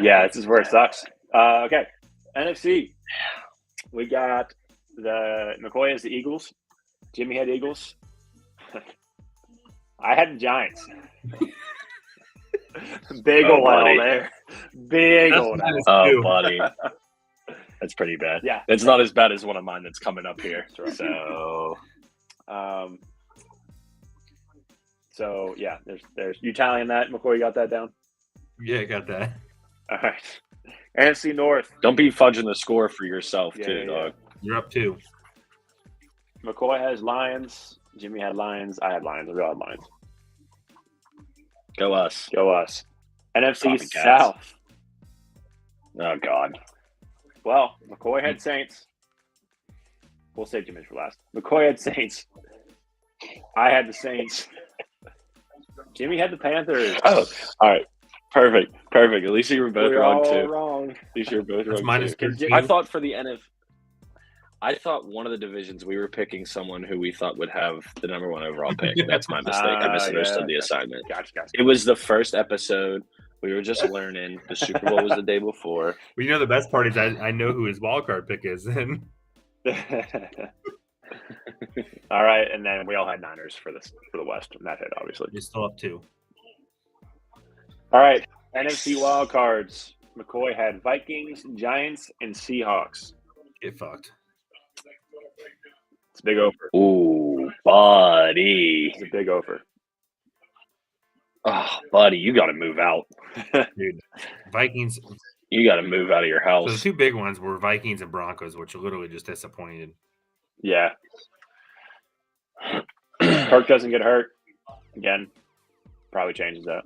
Yeah, this is where it sucks. Okay, NFC. We got McCoy has the Eagles. Jimmy had Eagles. I had the Giants. Big old L there. Big old L. Oh, buddy. That's pretty bad. Yeah. It's not as bad as one of mine that's coming up here. So yeah, there's you tallying that, McCoy, you got that down? Yeah, I got that. All right. NFC North. Don't be fudging the score for yourself, dog. You're up 2. McCoy has Lions. Jimmy had Lions. I had Lions. We all had Lions. Go us. Go us. NFC Copycats. South. Oh, God. Well, McCoy had Saints. We'll save Jimmy for last. McCoy had Saints. I had the Saints. Jimmy had the Panthers. Oh, all right. Perfect. At least you were both wrong, too. Wrong. At least you were both That's wrong, minus too. 13. I thought for the I thought one of the divisions we were picking someone who we thought would have the number 1 overall pick. That's my mistake. I misunderstood the assignment. Gotcha. It was the first episode. We were just learning. The Super Bowl was the day before. Well, you know the best part is I know who his wild card pick is. And all right, and then we all had Niners for the West. And that hit, obviously. you're still up 2. All right, NFC wild cards. McCoy had Vikings, Giants, and Seahawks. Get fucked. It's a big over. Ooh, buddy. It's a big over. Oh, buddy, you got to move out. Dude, Vikings. You got to move out of your So house. the 2 big ones were Vikings and Broncos, which are literally just disappointed. Yeah. Kirk doesn't get hurt. Again, probably changes that.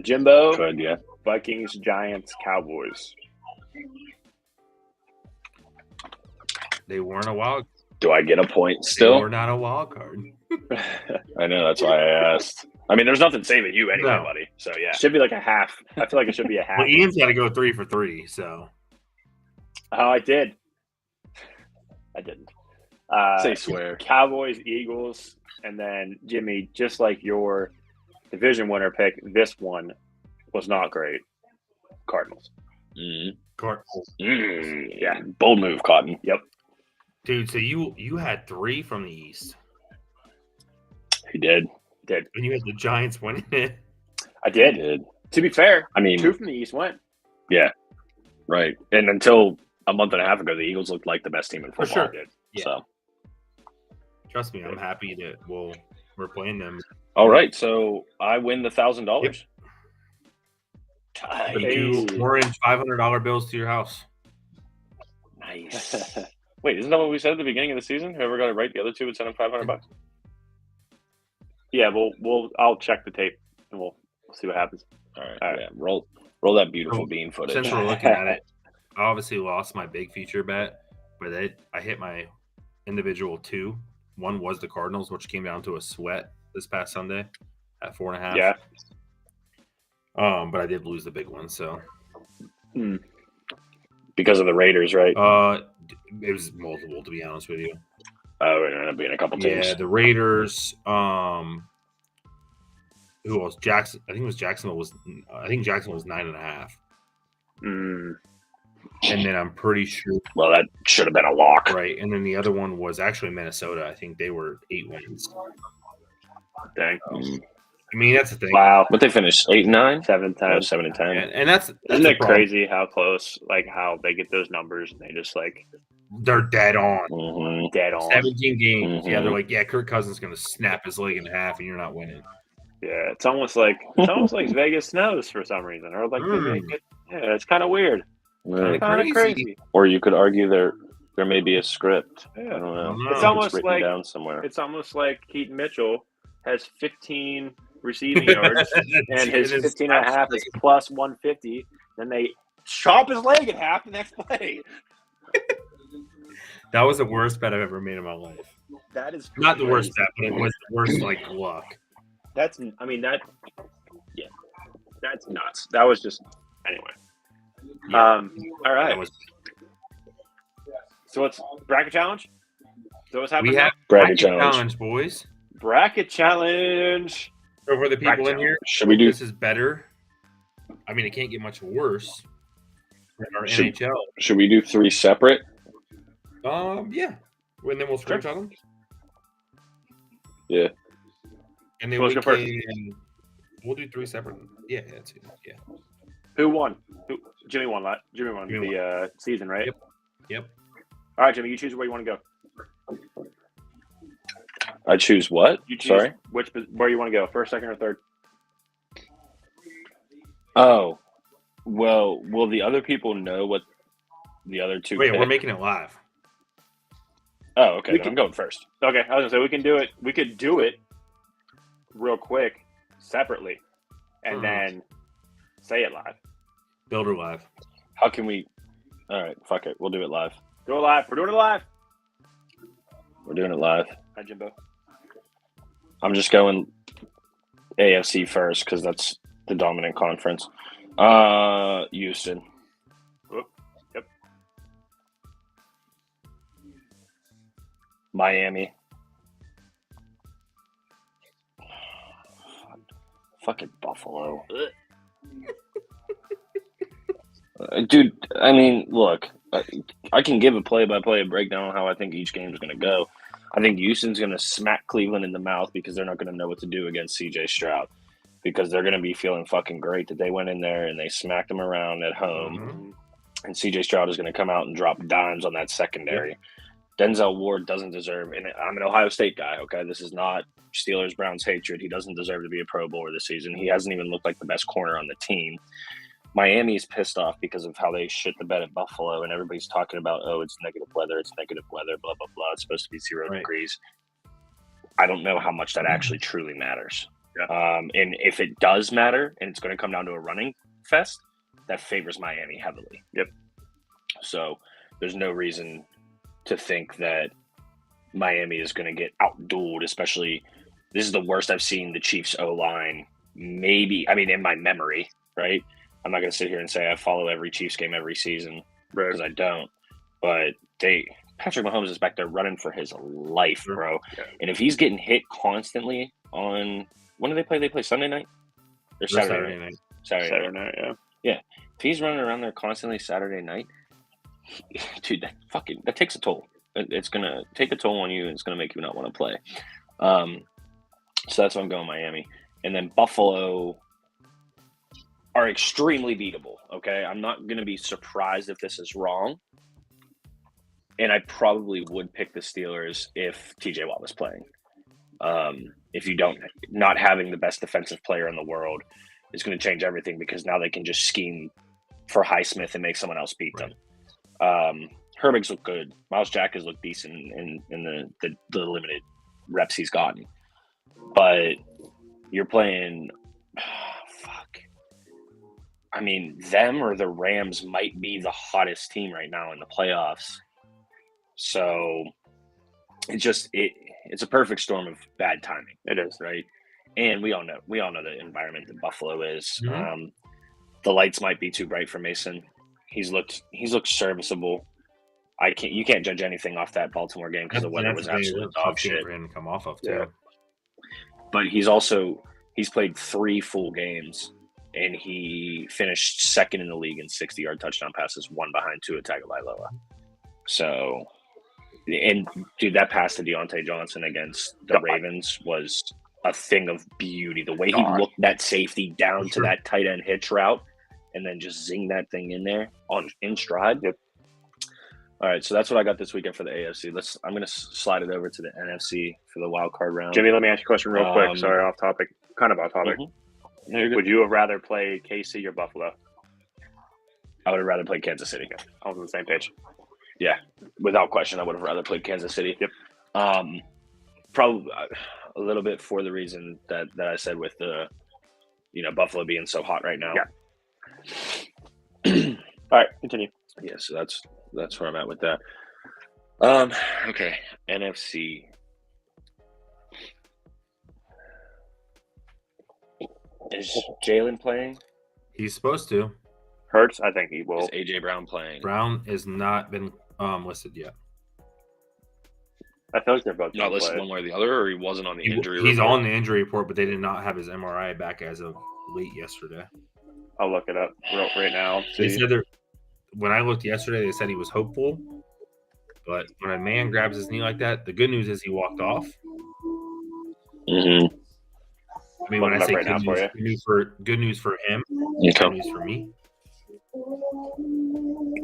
Jimbo, Could, yeah. Vikings, Giants, Cowboys. They weren't a wild. Do I get a point They still? were not a wild card. I know. That's why I asked. I mean, there's nothing saving you anyway, No. buddy. So yeah, Should be like a half. I feel like it should be a half. Well, Ian's got to go 3 for 3, so. Oh, I did. I didn't. say swear. Cowboys, Eagles, and then Jimmy, just like your division winner pick, this one was not great. Cardinals. Cardinals. Yeah. Bold move, Cotton. Yep. Dude, so you had 3 from the East. He did. Did. And you had the Giants winning it. I did. He did. To be fair, I mean, 2 from the East went. Yeah. Right. And until a month and a half ago, the Eagles looked like the best team in football. For sure. Did. Yeah. So. Trust me, I'm happy that we're playing them. All right, so I win the $1,000. Yep. Tight. You orange $500 bills to your house. Nice. Wait, isn't that what we said at the beginning of the season? Whoever got it right, the other two would send him $500. Yeah, I'll check the tape and we'll see what happens. All right. All right. Yeah, roll that beautiful bean footage. Since we're looking at it, I obviously lost my big feature bet, but I hit my individual 2. One was the Cardinals, which came down to a sweat this past Sunday at 4.5. Yeah. But I did lose the big one, so. Because of the Raiders, right? It was multiple, to be honest with you. Oh, it ended up being a couple teams. Yeah, the Raiders. Who else? Jackson. I think Jacksonville was 9.5. And then I'm pretty sure. Well, that should have been a lock. Right. And then the other one was actually Minnesota. I think they were 8 wins. Dang. I mean, that's the thing. Wow. But they finished 8-9? 7-10. 7-10. And that's Isn't it the problem. crazy how close, like how they get those numbers and they just like They're dead on. Mm-hmm. dead on. 17 games. Yeah, they're Mhm. like, yeah, Kirk Cousins is going to snap his leg in half and you're not winning. Yeah, it's almost like Vegas knows for some reason, or like they make it. Yeah, it's kind of weird. Yeah. Kind of crazy. Or you could argue there may be a script. I Yeah. don't know. It's It's almost written like- down somewhere. It's almost like Keaton Mitchell has 15 receiving yards and his 15 and a half is plus 150. Then they chop his leg in half the next play. That was the worst bet I've ever made in my life. That is Not the worst crazy. bet, but it was the worst luck. That's nuts. That was just anyway. Yeah. All right. That was, So it's bracket challenge. So what's happening? we have Bracket challenge. boys. Bracket challenge. So for the people Bracket in here, Should we do? this is better. I mean, it can't get much worse than our Should- NHL. Should we do 3 separate? Yeah. And then we'll screenshot them. Yeah. And then Who's we go first? can. We'll do 3 separate. Yeah, that's it. Yeah. Who won? Jimmy won. Jimmy won Jimmy the season, right? Yep. All right, Jimmy. You choose where you want to go. I choose what? You choose Sorry. where you want to go. First, second, or third. Oh, well, will the other people know what the other two Wait, pick? we're making it live. Oh, okay. We Then can- I'm going first. Okay, I was gonna say we can do it. We could do it real quick, separately, and Mhm. then say it live. Builder live. How can we? All right, fuck it. We'll do it live. Do it live. We're doing it live. We're doing it live. Hi, Jimbo. I'm just going AFC first because that's the dominant conference. Houston. Yep. Miami. Fucking Buffalo. Dude, I mean, look, I can give a play-by-play breakdown on how I think each game is going to go. I think Houston's going to smack Cleveland in the mouth because they're not going to know what to do against C.J. Stroud because they're going to be feeling fucking great that they went in there and they smacked them around at home. Mhm. And C.J. Stroud is going to come out and drop dimes on that secondary. Denzel Ward doesn't deserve, and I'm an Ohio State guy, okay? This is not Steelers-Browns hatred. He doesn't deserve to be a Pro Bowler this season. He hasn't even looked like the best corner on the team. Miami's pissed off because of how they shit the bed at Buffalo, and everybody's talking about, oh, it's negative weather, blah, blah, blah. It's supposed to be 0 Right. degrees. I don't know how much that actually truly matters. Yeah. And if it does matter, and it's going to come down to a running fest, that favors Miami heavily. Yep. So there's no reason to think that Miami is going to get outdueled, especially this is the worst I've seen the Chiefs O-line. Maybe, I mean, in my memory, right? I'm not going to sit here and say I follow every Chiefs game every season because I don't. But Patrick Mahomes is back there running for his life, bro. Yeah. And if he's getting hit constantly on when do they play? They play Sunday night or Saturday night? Saturday night, yeah. Yeah. If he's running around there constantly Saturday night, dude, that takes a toll. It's gonna take a toll on you, and it's gonna make you not want to play. So that's why I'm going Miami, and then Buffalo are extremely beatable. Okay, I'm not gonna be surprised if this is wrong, and I probably would pick the Steelers if TJ Watt was playing. If you not having the best defensive player in the world is going to change everything because now they can just scheme for Highsmith and make someone else beat them. Herbig's look good. Miles Jack has looked decent in the limited reps he's gotten. But you're playing I mean, them or the Rams might be the hottest team right now in the playoffs. So it's a perfect storm of bad timing. It is, right? And we all know the environment that Buffalo is. Mm-hmm. The lights might be too bright for Mason. He's looked serviceable. You can't judge anything off that Baltimore game because the weather was absolute dog shit for him to come off of too. Yeah. But he's played 3 full games, and he finished second in the league in 60-yard touchdown passes, one behind Tua Tagovailoa. So, and dude, that pass to Deontay Johnson against the Ravens was a thing of beauty. The way he looked that safety down to that tight end hitch route, and then just zing that thing in there in stride. Yep. All right, so that's what I got this weekend for the AFC. I'm going to slide it over to the NFC for the wild card round. Jimmy, let me ask you a question real quick. Sorry, off topic. Kind of off topic. Mm-hmm. No, would you have rather played KC or Buffalo? I would have rather played Kansas City. I was on the same page. Yeah, without question, I would have rather played Kansas City. Yep. Probably a little bit for the reason that I said with the, Buffalo being so hot right now. Yeah. All right, continue. Yeah, so that's where I'm at with that. Okay, NFC. Is Jalen playing? He's supposed to. Hurts, I think he will. Is AJ Brown playing? Brown has not been listed yet. I feel like they're both not listed one way or the other, or he wasn't on the injury report? He's on the injury report, but they did not have his MRI back as of late yesterday. I'll look it up right now. They said when I looked yesterday, they said he was hopeful. But when a man grabs his knee like that, the good news is he walked off. Mm-hmm. I mean, when I say good news for him, good news for me.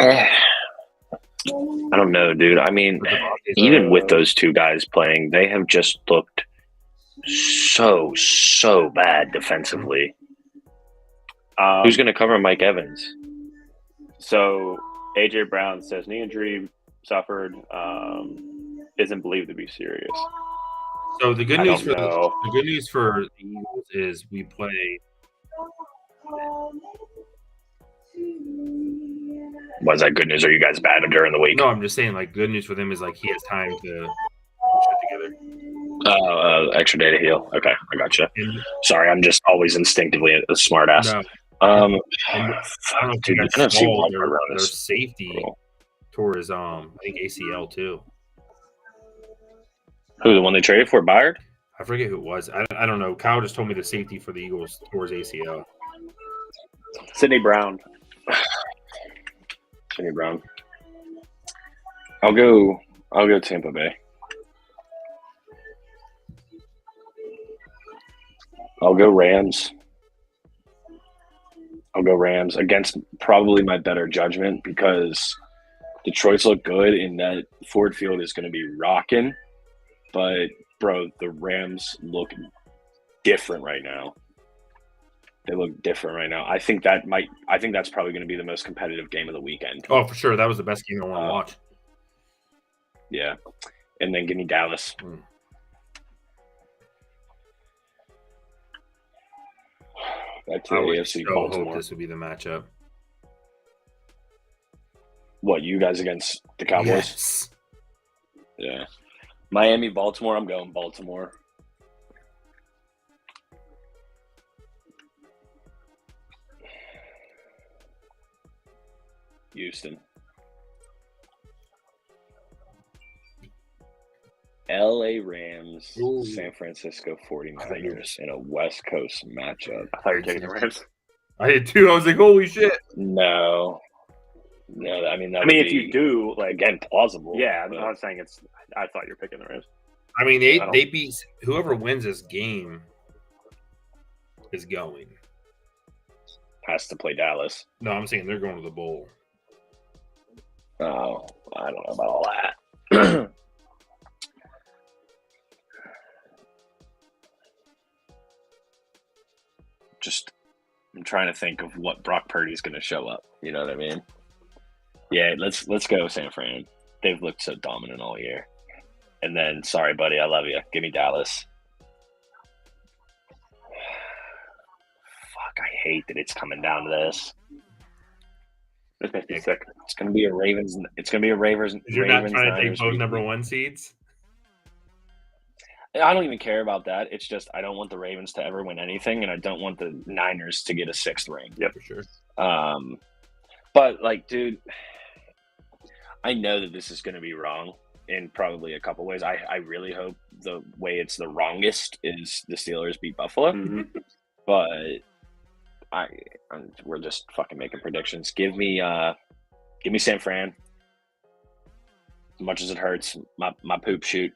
I don't know, dude. I mean, even with those two guys playing, they have just looked so bad defensively. Who's going to cover Mike Evans? So AJ Brown says knee injury suffered, isn't believed to be serious. So the good news for the Eagles is we play. Was that good news? Are you guys bad during the week? No, I'm just saying. Like, good news for them is he has time to put shit together. Extra day to heal. Okay, I gotcha. Sorry, I'm just always instinctively a smart ass. No. Dude, their safety tore his I think ACL too. Who, the one they traded for, Byard? I forget who it was. I don't know. Kyle just told me the safety for the Eagles tore his ACL. Sidney Brown. Sidney Brown. I'll go Tampa Bay. I'll go Rams against probably my better judgment because Detroit's look good and that Ford Field is going to be rocking. But, bro, the Rams look different right now. They look different right now. I think that's probably going to be the most competitive game of the weekend. Oh, for sure. That was the best game I want to watch. Yeah. And then give me Dallas. Back to the AFC. Hope this would be the matchup. What, you guys against the Cowboys? Yes. Yeah. Miami, Baltimore. I'm going Baltimore. Houston. LA Rams, Ooh. San Francisco 49ers in a West Coast matchup. I thought you were taking the Rams. I did too. I was like, holy shit. No, I mean, that I mean, would if be, you do, like, again, plausible. yeah, I'm but not saying it's. I thought you were picking the Rams. I mean, I don't- they beat whoever wins this game is going. has to play Dallas. No, I'm saying they're going to the bowl. Oh, I don't know about all that. Just, I'm trying to think of what Brock Purdy's going to show up. You know what I mean? Yeah, let's go San Fran. They've looked so dominant all year. And then, sorry, buddy, I love you. Give me Dallas. Fuck, I hate that it's coming down to this. This makes me sick. It's going to be a Ravens. It's going to be a Ravens. You're not trying to take Niners both week. number one seeds? I don't even care about that. It's just I don't want the Ravens to ever win anything, and I don't want the Niners to get a 6th ring. Yeah, for sure. But like, dude, I know that this is going to be wrong in probably a couple ways. I really hope the way it's the wrongest is the Steelers beat Buffalo, Mhm. but we're just fucking making predictions. Give me San Fran. As much as it hurts, my poop shoot.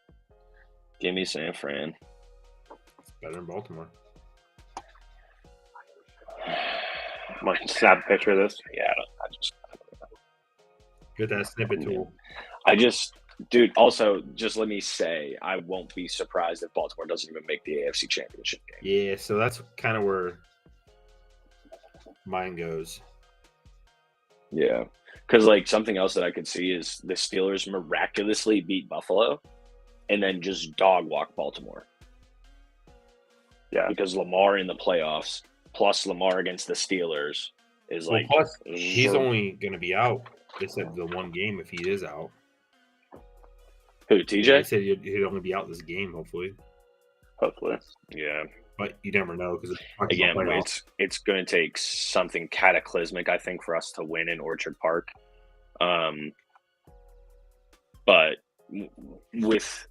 Give me San Fran. Better than Baltimore. Might snap a picture of this. Yeah, Get that snippet tool. Dude, also, just let me say, I won't be surprised if Baltimore doesn't even make the AFC Championship game. Yeah, so that's kind of where mine goes. Yeah. Because, like, something else that I could see is the Steelers miraculously beat Buffalo and then just dog walk Baltimore. Yeah. Because Lamar in the playoffs, plus Lamar against the Steelers, is Well, like... plus, he's only going to be out. They said the one game if he is out. Who, They TJ? said he'd only be out this game, hopefully. Hopefully. Yeah. But you never know because Again, it's going to take something cataclysmic, I think, for us to win in Orchard Park. But with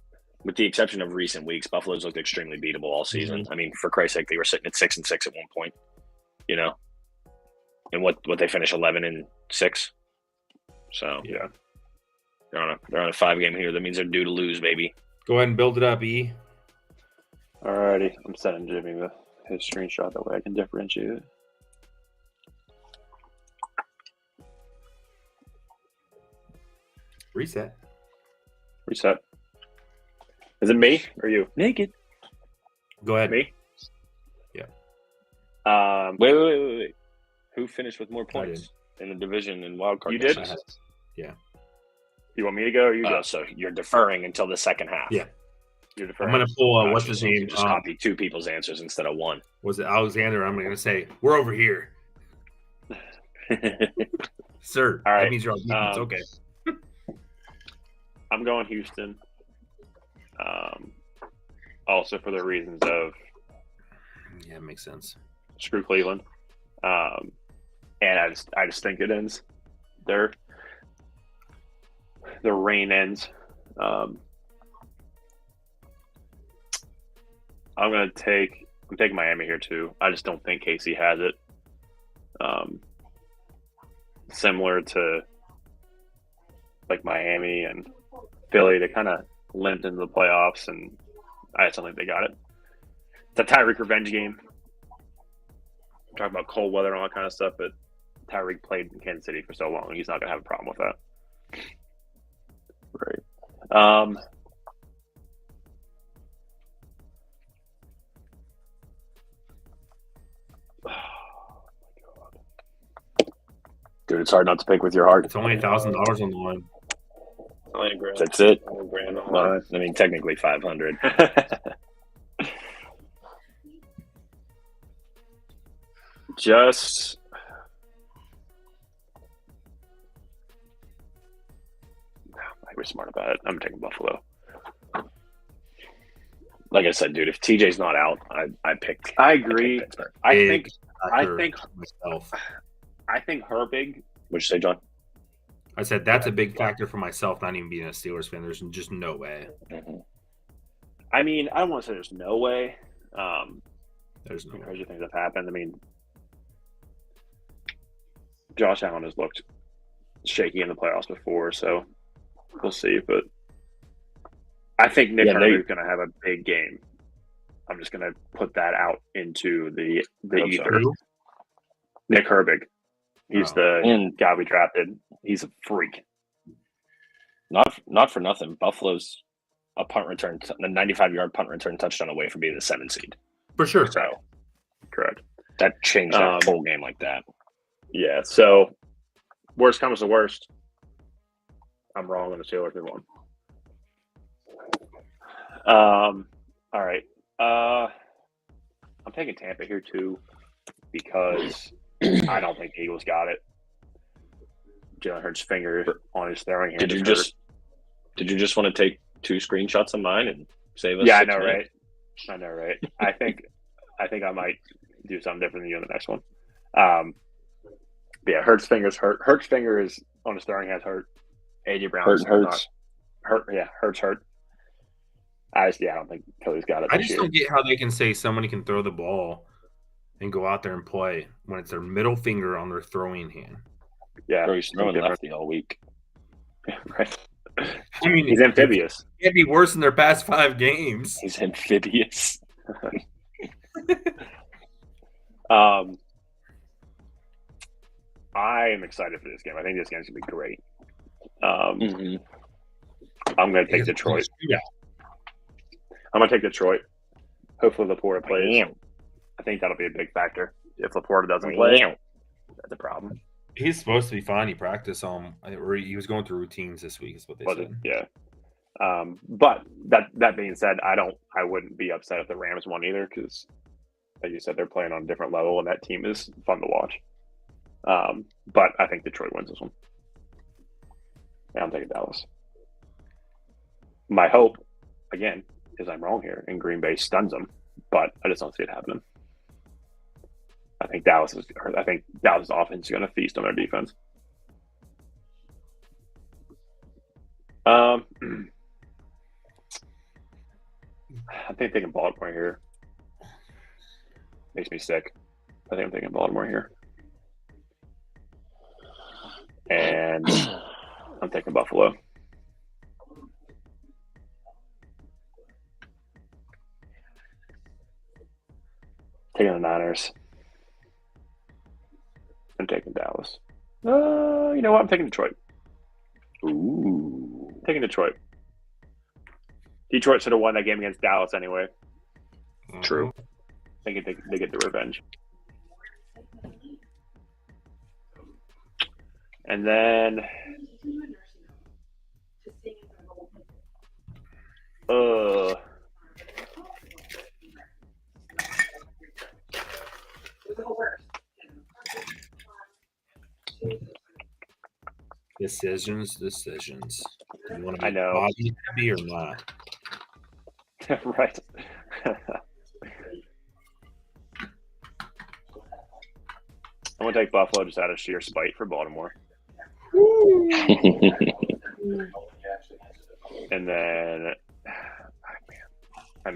the exception of recent weeks, Buffalo's looked extremely beatable all season. I mean, for Christ's sake, they were sitting at 6-6 at one point, you know, and what they finish 11-6. So Yeah. they're on a 5-game here. That means they're due to lose, baby. Go ahead and build it up, E. Alrighty. I'm sending Jimmy his screenshot. That way I can differentiate it. Reset. Reset. Is it me or you? Naked. Go ahead. Me? Yeah. Wait. Who finished with more I points in the division and wild card? You did? games? Yeah. You want me to go or you go? So you're deferring until the second half. Yeah. You're I'm deferring. going to pull, Gotcha. what's his So you name? can just copy two people's answers instead of one. Was it Alexander? I'm going to say, we're over here. Sir. All right. That means you're on defense. Okay. I'm going Houston. Also for the reasons of Yeah, it makes sense. screw Cleveland. And I just think it ends. Their reign ends. I'm taking Miami here too. I just don't think KC has it. Similar to like Miami and Philly, they kind of limped into the playoffs, and I just don't think they got it. It's a Tyreek revenge game. I'm talking about cold weather and all that kind of stuff, but Tyreek played in Kansas City for so long, he's not going to have a problem with that. Right. Dude, it's hard not to pick with your heart. It's only $1,000 on the line. Only a grand. That's it. Only a grand on Well, mine. I mean, technically 500. Just I was smart about it. I'm taking Buffalo. Like I said, dude, if TJ's not out, I picked. I agree. picked Pittsburgh. I Big think factor think- myself. Herbig. What'd you say, John? I said that's a big factor for myself, not even being a Steelers fan. There's just no way. Mm-hmm. I mean, I don't want to say there's no way. There's no way. Crazy things have happened. I mean, Josh Allen has looked shaky in the playoffs before, so we'll see. But I think Nick Herbig is going to have a big game. I'm just going to put that out into the ether. Who? Nick Herbig. He's the guy we drafted. He's a freak. Not for nothing. Buffalo's a 95-yard punt return touchdown away from being the 7th seed. For sure. So, correct. That changed that whole game like that. Yeah. So, worst comes to worst, I'm wrong on the Steelers. We won. All right. I'm taking Tampa here too because I don't think the Eagles got it. Jalen Hurts' finger on his throwing hand. Did you just want to take 2 screenshots of mine and save us? Yeah, I know, right? I know, right? I think I might do something different than you in the next one. But yeah, Hurts' finger's hurt. Hurts' finger is on his throwing hand's hurt. AJ Brown's hurts. Hurts hurt. I don't think Philly's got it. I just don't get how they can say somebody can throw the ball and go out there and play when it's their middle finger on their throwing hand. Yeah, bro, he's throwing lefty all week. Right. I mean, he's amphibious. It'd be worse in their past 5 games. He's amphibious. I am excited for this game. I think this game's gonna be great. I'm gonna take Detroit. Yeah. I'm going to take Detroit. Hopefully Laporta plays. I think that'll be a big factor. If Laporta doesn't play, that's a problem. He's supposed to be fine. He practiced or he was going through routines this week is what they said. Yeah. But that being said, I wouldn't be upset if the Rams won either because, like you said, they're playing on a different level and that team is fun to watch. But I think Detroit wins this one. Yeah, I'm taking Dallas. My hope, again, is I'm wrong here, and Green Bay stuns them, but I just don't see it happening. I think Dallas' offense is going to feast on their defense. I think taking Baltimore here makes me sick. I think I'm taking Baltimore here, and I'm taking Buffalo. Taking the Niners. I'm taking Dallas. You know what? I'm taking Detroit. Ooh. Taking Detroit. Detroit should have won that game against Dallas anyway. True. They get the revenge. And then Decisions. Do you want to I be know. Bobby happy or not? Right. I'm going to take Buffalo just out of sheer spite for Baltimore. And then, I'd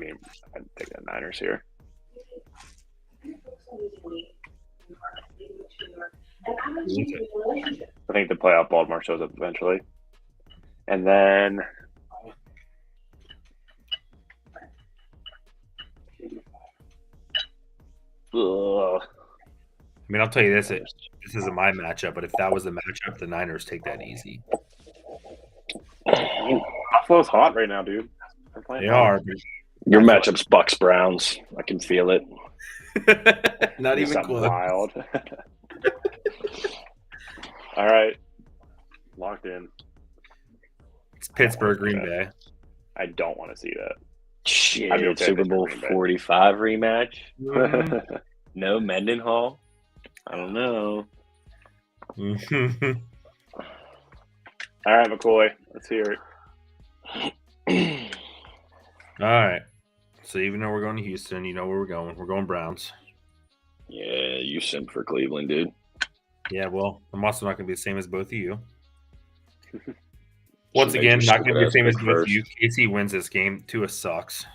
take the Niners here. I think the playoff Baltimore shows up eventually. And then I'll tell you this. This isn't my matchup, but if that was the matchup, the Niners take that easy. Buffalo's hot right now, dude. They are. Your matchup's Bucks Browns. I can feel it. Not even close. Wild. All right. Locked in. It's Pittsburgh, Green Bay. I don't want to see that. Shit. Super Bowl 45 rematch. No Mendenhall. I don't know. All right, McCoy. Let's hear it. All right. So even though we're going to Houston, you know where we're going. We're going Browns. Yeah, you simp for Cleveland, dude. Yeah, well, I'm also not going to be the same as both of you. Once Some again, major not going to be the stupid-ass same as pick with first. you. Casey wins this game. Tua sucks.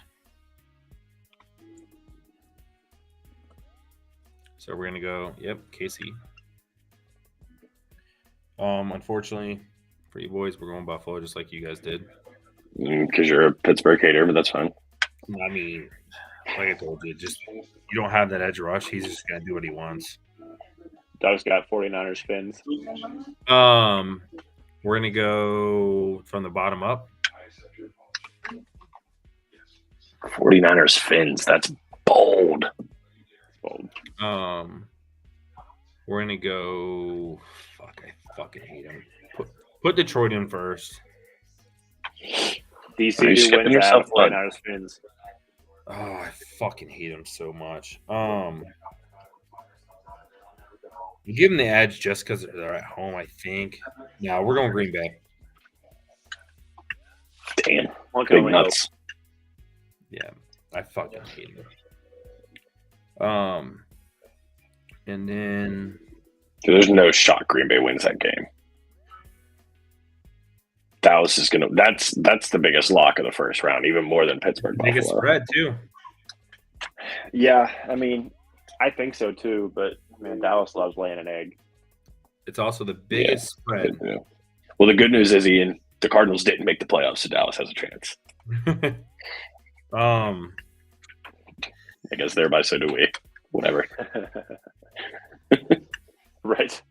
So we're going to go, yep, Casey. Unfortunately, for you boys, we're going Buffalo just like you guys did. Because you're a Pittsburgh hater, but that's fine. I mean, like I told you, just you don't have that edge rush. He's just going to do what he wants. Doug's got 49ers fins. We're going to go from the bottom up. 49ers fins. That's bold. We're going to go – fuck, I fucking hate him. Put Detroit in first. DC wins out 49ers fins. Oh, I fucking hate him so much. You give them the edge just because they're at home, I think. No, we're going Green Bay. Damn. Big nuts. Yeah, I fucking hate him. And then there's no shot Green Bay wins that game. Dallas is gonna. That's the biggest lock of the first round, even more than Pittsburgh. Biggest spread too. Yeah, I mean, I think so too. But man, Dallas loves laying an egg. It's also the biggest spread. Yeah. Well, the good news is, Ian, the Cardinals didn't make the playoffs, so Dallas has a chance. I guess thereby so do we. Whatever. Right.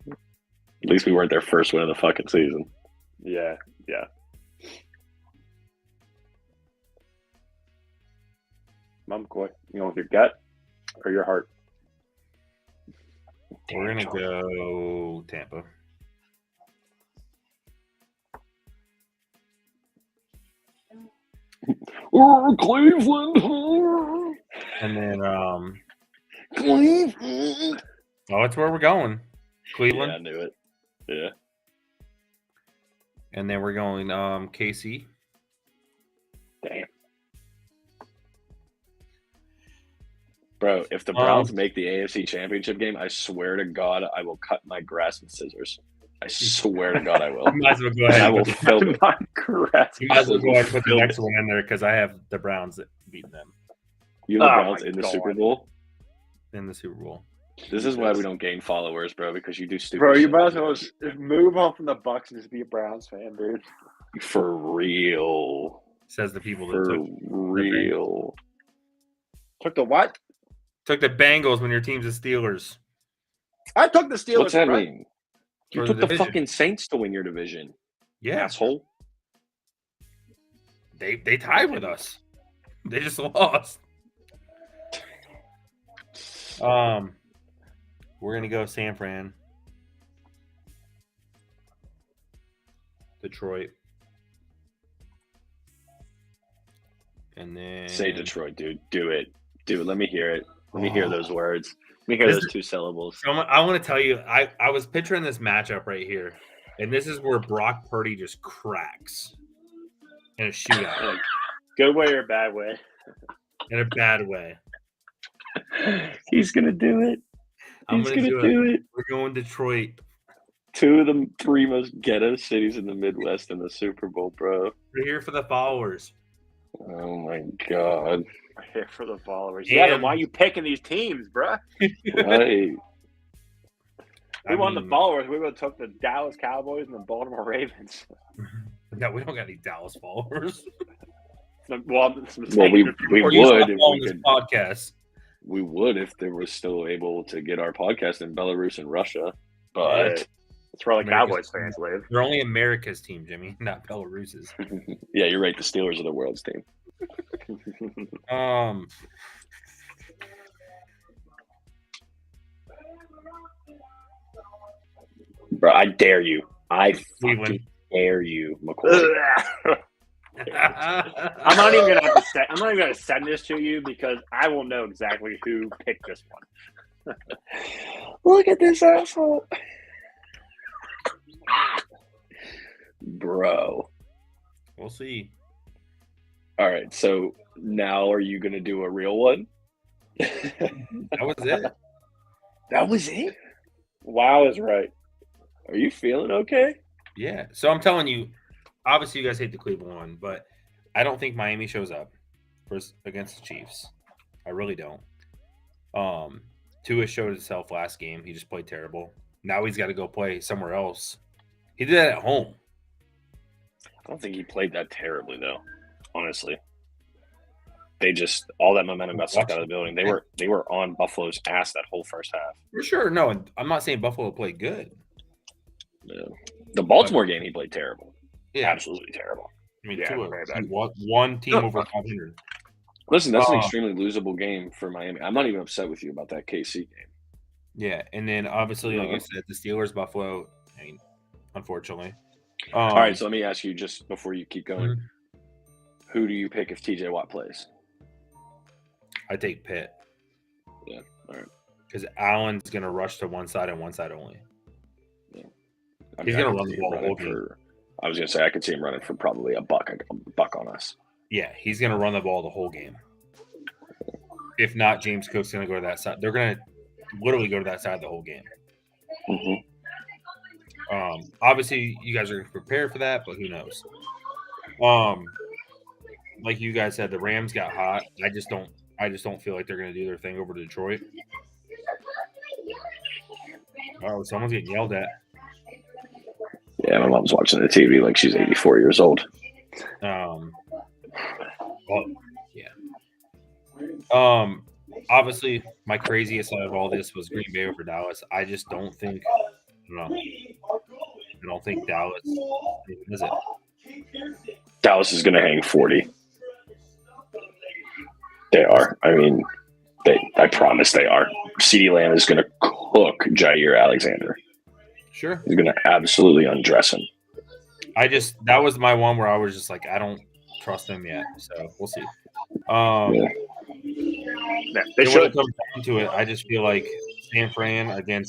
At least we weren't their first win of the fucking season. Yeah. Mom, you know, with your gut or your heart? We're gonna go Tampa. Or Cleveland. And then Cleveland. Oh, that's where we're going. Cleveland. Yeah, I knew it. Yeah. And then we're going KC. Damn. Bro, if the Browns make the AFC Championship game, I swear to God, I will cut my grass with scissors. I swear to God, I will. You might as well go ahead. I will film it. You might as well go ahead and put the next one in there because I have the Browns that beat them. You have the Browns in the Super Bowl? In the Super Bowl. This is why we don't gain followers, bro, because you do stupid shit. Bro, you shit. might as well move on from the Bucks and just be a Browns fan, dude. For real. Says the people that took real. Took the what? Took the Bengals when your team's the Steelers. I took the Steelers. What's that mean? You took the division. fucking Saints to win your division. Yeah. Asshole. They tied with us. They just lost. We're gonna go San Fran. Detroit. And then say Detroit, dude. Do it. Let me hear it. Let me hear those words. Let me hear those two syllables. I want to tell you, I was picturing this matchup right here, and this is where Brock Purdy just cracks in a shootout. Good way or bad way? In a bad way. He's gonna do it. He's gonna do it. We're going Detroit. Two of the three most ghetto cities in the Midwest in the Super Bowl, bro. We're here for the followers. Oh my God. We're here for the followers. Yeah, then why are you picking these teams, bro? Right. We want the followers. We would have took the Dallas Cowboys and the Baltimore Ravens. No, we don't got any Dallas followers. Well, we would if we could podcast. We would if they were still able to get our podcast in Belarus and Russia, but it's where all the Cowboys fans live. They're only America's team, Jimmy, not Belarus's. Yeah, you're right. The Steelers are the world's team. Bro, I dare you. I fucking dare you, McCoy. I'm not even gonna send this to you because I will know exactly who picked this one. Look at this asshole, bro. We'll see. All right, so now are you gonna do a real one? That was it. That was it. Wow is right. Are you feeling okay? Yeah. So I'm telling you, obviously you guys hate the Cleveland one, but I don't think Miami shows up against the Chiefs. I really don't. Tua showed himself last game. He just played terrible. Now he's got to go play somewhere else. He did that at home. I don't think he played that terribly though. Honestly, they just all that momentum got sucked out of the building. They were on Buffalo's ass that whole first half. For sure. No, I'm not saying Buffalo played good. Yeah. The Baltimore game, he played terrible. Yeah, absolutely terrible. I mean, Yeah, Tua, very bad. one team over 500. Listen, that's an extremely losable game for Miami. I'm not even upset with you about that KC game. Yeah, and then obviously, like I said, the Steelers, Buffalo. I mean, unfortunately. All right, so let me ask you just before you keep going, Mm-hmm. who do you pick if TJ Watt plays? I take Pitt. Yeah, all right. Because Allen's going to rush to one side and one side only. Yeah. He's going to run the ball the whole game. I was going to say I could see him running for probably a buck on us. Yeah, he's going to run the ball the whole game. If not, James Cook's going to go to that side. They're going to literally go to that side the whole game. Mm-hmm. Obviously, you guys are going to prepare for that, but who knows? Like you guys said, the Rams got hot. I just don't feel like they're going to do their thing over Detroit. Oh, someone's getting yelled at. Yeah, my mom's watching the TV like she's 84 years old. Well, yeah. Obviously, my craziest out of all this was Green Bay over Dallas. I just don't think. I don't think Dallas is it. Dallas is going to hang 40. They are. I mean, I promise they are. CeeDee Lamb is going to cook Jair Alexander. Sure. He's going to absolutely undress him. That was my one where I was just like, I don't trust him yet. So we'll see. They should come down to it. I just feel like San Fran at the end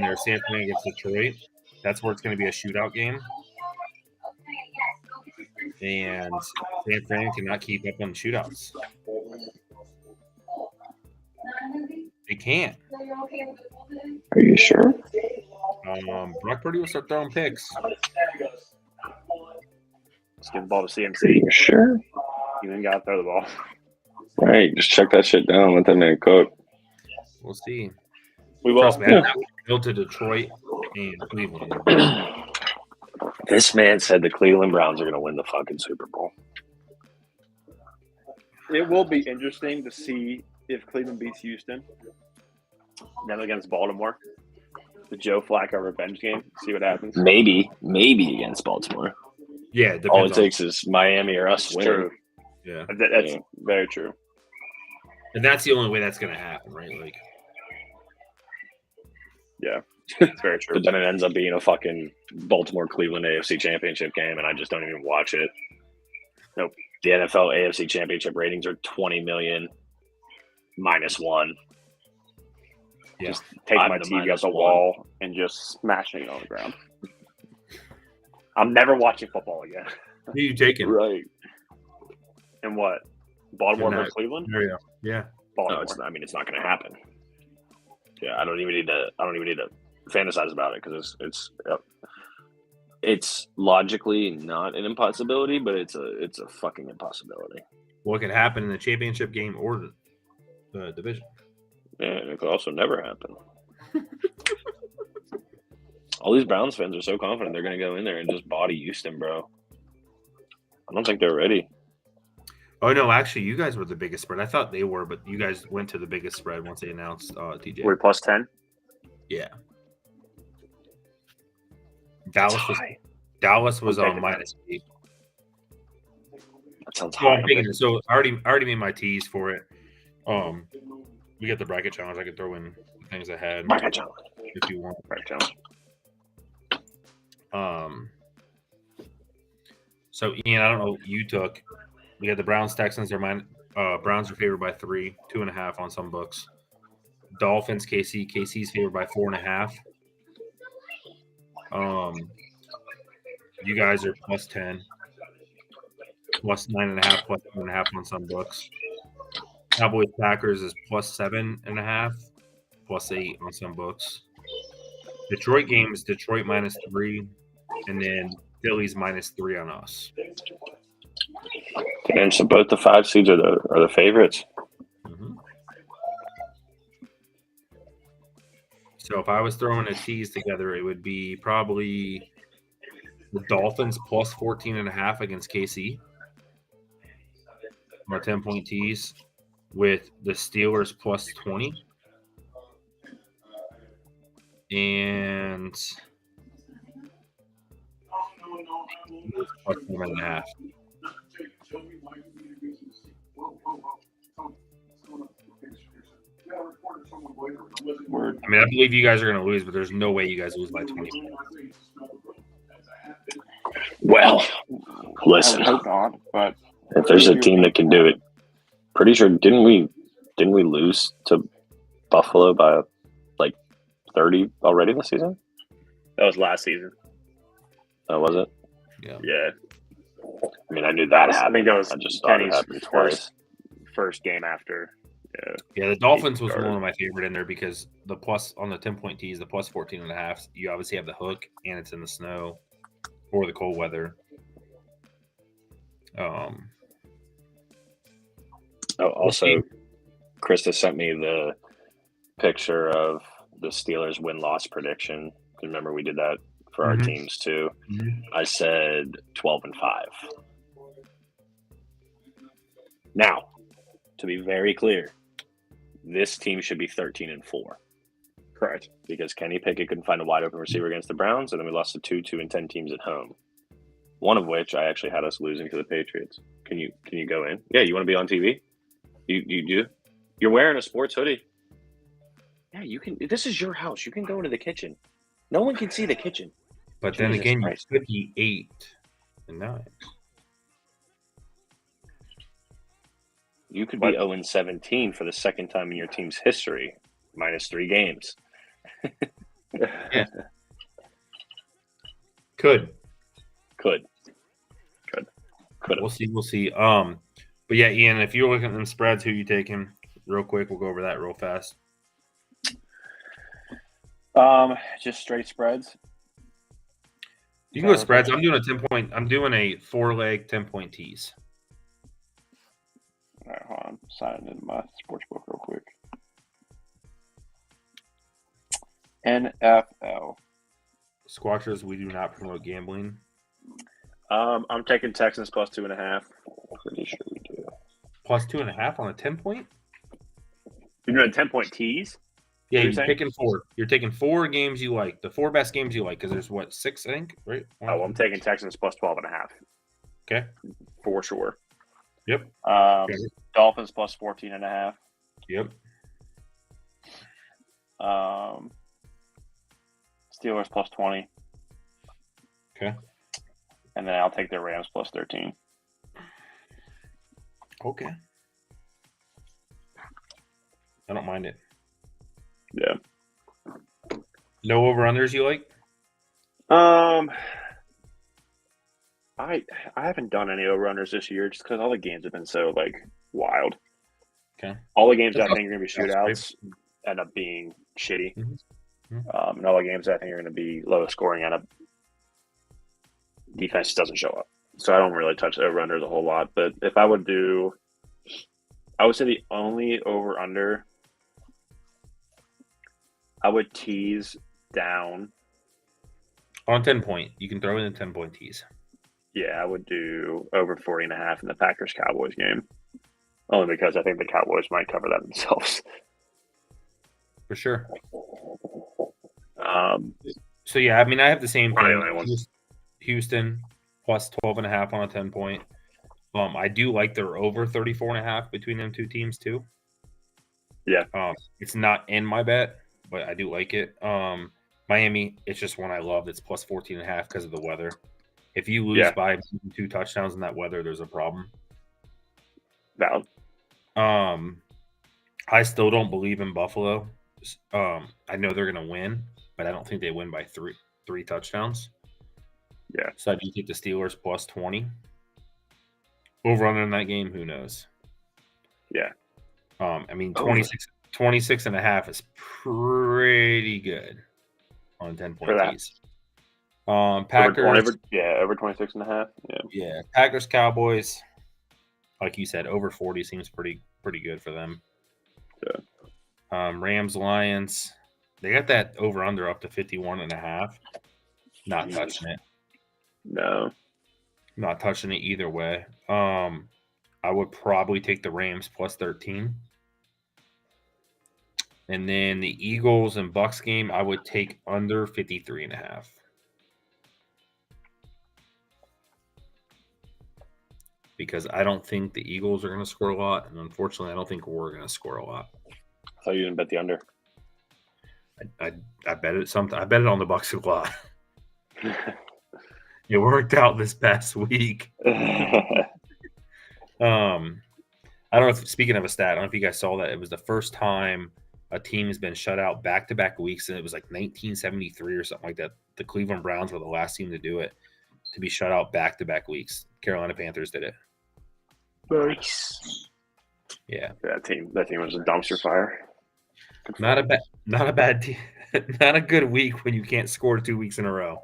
there, San Fran against Detroit. That's where it's going to be a shootout game. And San Fran cannot keep up on the shootouts. They can't. Are you sure? Brock Purdy will start throwing picks. Let's give the ball to CMC. Are you sure? You ain't got to throw the ball. All right, just check that shit down. Let that man cook. We'll see. We will. Go to Detroit and Cleveland. This man said the Cleveland Browns are going to win the fucking Super Bowl. It will be interesting to see if Cleveland beats Houston. Then against Baltimore. The Joe Flacco revenge game. See what happens. Maybe against Baltimore. Yeah. All it takes is Miami or us winning. True. Yeah. That's very true. And that's the only way that's going to happen, right? Like, yeah, it's very true. But then it ends up being a fucking Baltimore-Cleveland AFC Championship game, and I just don't even watch it. Nope. The NFL AFC Championship ratings are 20 million -1. Yeah. Just take my TV off the wall and just smashing it on the ground. I'm never watching football again. Who are you taking? Right. And what? Baltimore versus Cleveland? Yeah. Baltimore. No, it's not going to happen. Yeah, I don't even need to fantasize about it because it's logically not an impossibility, but it's a fucking impossibility. What could happen in the championship game or the division? Yeah, it could also never happen. All these Browns fans are so confident they're going to go in there and just body Houston, bro. I don't think they're ready. Oh, no, actually, you guys were the biggest spread. I thought they were, but you guys went to the biggest spread once they announced TJ. We're +10? Yeah. Dallas was on -8. That sounds high. So I already made my teas for it. We got the bracket challenge. I could throw in the things I had. Bracket challenge. If you want. Bracket challenge. So Ian, I don't know what you took. We got the Browns Texans. Browns are favored by 3, 2.5 on some books. Dolphins KC. KC's favored by 4.5. You guys are +10, +9.5, +1.5 on some books. Cowboys Packers is +7.5, +8 on some books. Detroit game is Detroit -3, and then Phillies -3 on us. And so both the 5 seeds are the favorites. Mm-hmm. So if I was throwing a tease together, it would be probably the Dolphins plus 14.5 against KC. Or 10-point tease with the Steelers plus 20. And plus 1.5. Word. I mean, I believe you guys are going to lose, but there's no way you guys lose by 20. Well, I listen, would hope not, but if there's a team that can do it, pretty sure didn't we lose to Buffalo by like 30 already this season? that was last season. Oh, was it? Yeah. I mean, I knew that I happened. think that was I just thought it Kenny's happened twice. first game after. Yeah, the Dolphins was one of my favorite in there because the plus on the 10-point tees, the plus 14.5, you obviously have the hook and it's in the snow or the cold weather. Also, Krista sent me the picture of the Steelers win-loss prediction. Remember, we did that for our teams too. Mm-hmm. I said 12-5. Now, to be very clear, this team should be 13-4. Correct. Because Kenny Pickett couldn't find a wide open receiver against the Browns, and then we lost to 2-10 teams at home. One of which I actually had us losing to the Patriots. Can you go in? Yeah, you want to be on TV? You do? You're wearing a sports hoodie. Yeah, you can. This is your house. You can go into the kitchen. No one can see the kitchen. But then again, you could be 8-9. You could be 0-17 for the second time in your team's history, -3 games. Yeah. Could. We'll see. But yeah, Ian, if you're looking at them spreads, who you taking? Real quick, we'll go over that real fast. Just straight spreads. You can go spreads. I'm doing a 10-point. I'm doing a 4-leg 10-point tease. All right, hold on. I'm signing into my sports book real quick. NFL. Squatchers, we do not promote gambling. I'm taking Texans plus 2.5. Pretty sure we do. Plus 2.5 on a 10-point? You're doing a 10-point tease? Yeah, you're picking 4. You're taking 4 games you like. The 4 best games you like, because there's, 6, I think, right? I'm taking Texans plus 12.5. Okay. For sure. Yep. Dolphins plus 14.5. Yep. Steelers plus 20. Okay. And then I'll take the Rams plus 13. Okay. I don't mind it. Yeah. No over-unders you like? I haven't done any over-unders this year just because all the games have been so, wild. Okay. All the games I think are going to be shootouts end up being shitty. Mm-hmm. And all the games I think are going to be low scoring end up defense doesn't show up. So I don't really touch over-unders a whole lot. But if I would do – I would say the only over-under I would tease down. On 10-point. You can throw in a 10-point tease. Yeah, I would do over 40.5 in the Packers-Cowboys game. Only because I think the Cowboys might cover that themselves. For sure. So, yeah, I mean, I have the same thing. Anyway, Houston plus 12.5 on a 10-point. I do like their over 34.5 between them two teams, too. Yeah. It's not in my bet, but I do like it. Miami, it's just one I love. It's plus 14.5 because of the weather. If you lose by 2 touchdowns in that weather, there's a problem. Valid. I still don't believe in Buffalo. I know they're going to win, but I don't think they win by three touchdowns. Yeah. So I do think the Steelers plus 20. Over under in that game, who knows? Yeah. I mean, 26.5 is pretty good on 10-point tees. Packers. Over 26.5. Yeah. Yeah. Packers, Cowboys. Like you said, over 40 seems pretty good for them. Yeah. Rams, Lions. They got that over under up to 51.5. Not touching it. No. Not touching it either way. I would probably take the Rams plus 13. And then the Eagles and Bucks game, I would take under 53.5. Because I don't think the Eagles are going to score a lot, and unfortunately, I don't think we're going to score a lot. I thought you didn't bet the under. I bet it something. I bet it on the Bucks a lot. It worked out this past week. I don't know if, speaking of a stat, I don't know if you guys saw that. It was the first time a team has been shut out back-to-back weeks, and it was like 1973 or something like that. The Cleveland Browns were the last team to do it, to be shut out back-to-back weeks. Carolina Panthers did it. Nice. Yeah. That team was a dumpster fire. Not a bad team. Not a good week when you can't score 2 weeks in a row.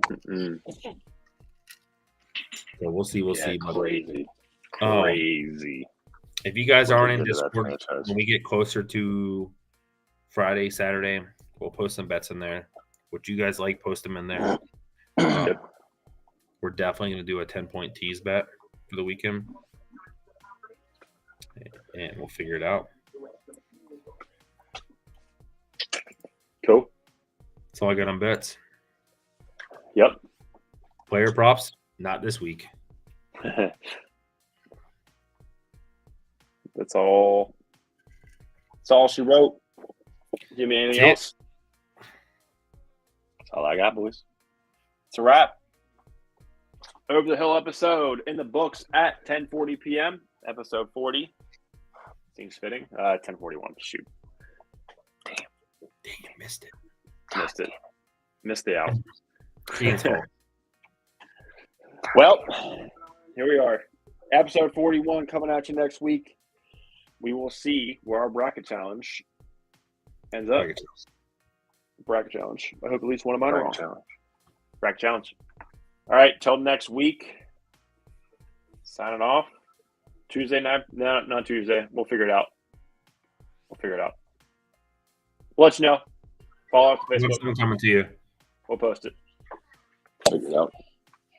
Mm-mm. So we'll see. We'll see. Crazy. If you guys aren't in Look at that Discord, franchise. when we get closer to Friday, Saturday, we'll post some bets in there. What you guys like, post them in there. We're definitely going to do a 10-point tease bet for the weekend. And we'll figure it out. Cool. That's all I got on bets. Yep. Player props, not this week. That's all she wrote. Give me anything else? That's all I got, boys. It's a wrap. Over the Hill episode in the books at 10:40 p.m. Episode 40. Seems fitting. 10:41. Shoot. Dang, I missed it. Missed the out. Ian's fault. Well, here we are. Episode 41 coming at you next week. We will see where our bracket challenge ends up. Bracket challenge. I hope at least one of mine are wrong. Bracket challenge. All right, till next week. Signing off. Tuesday night. No, not Tuesday. We'll figure it out. We'll let you know. Follow us on Facebook. I'm coming to you. We'll post it. Figure it out.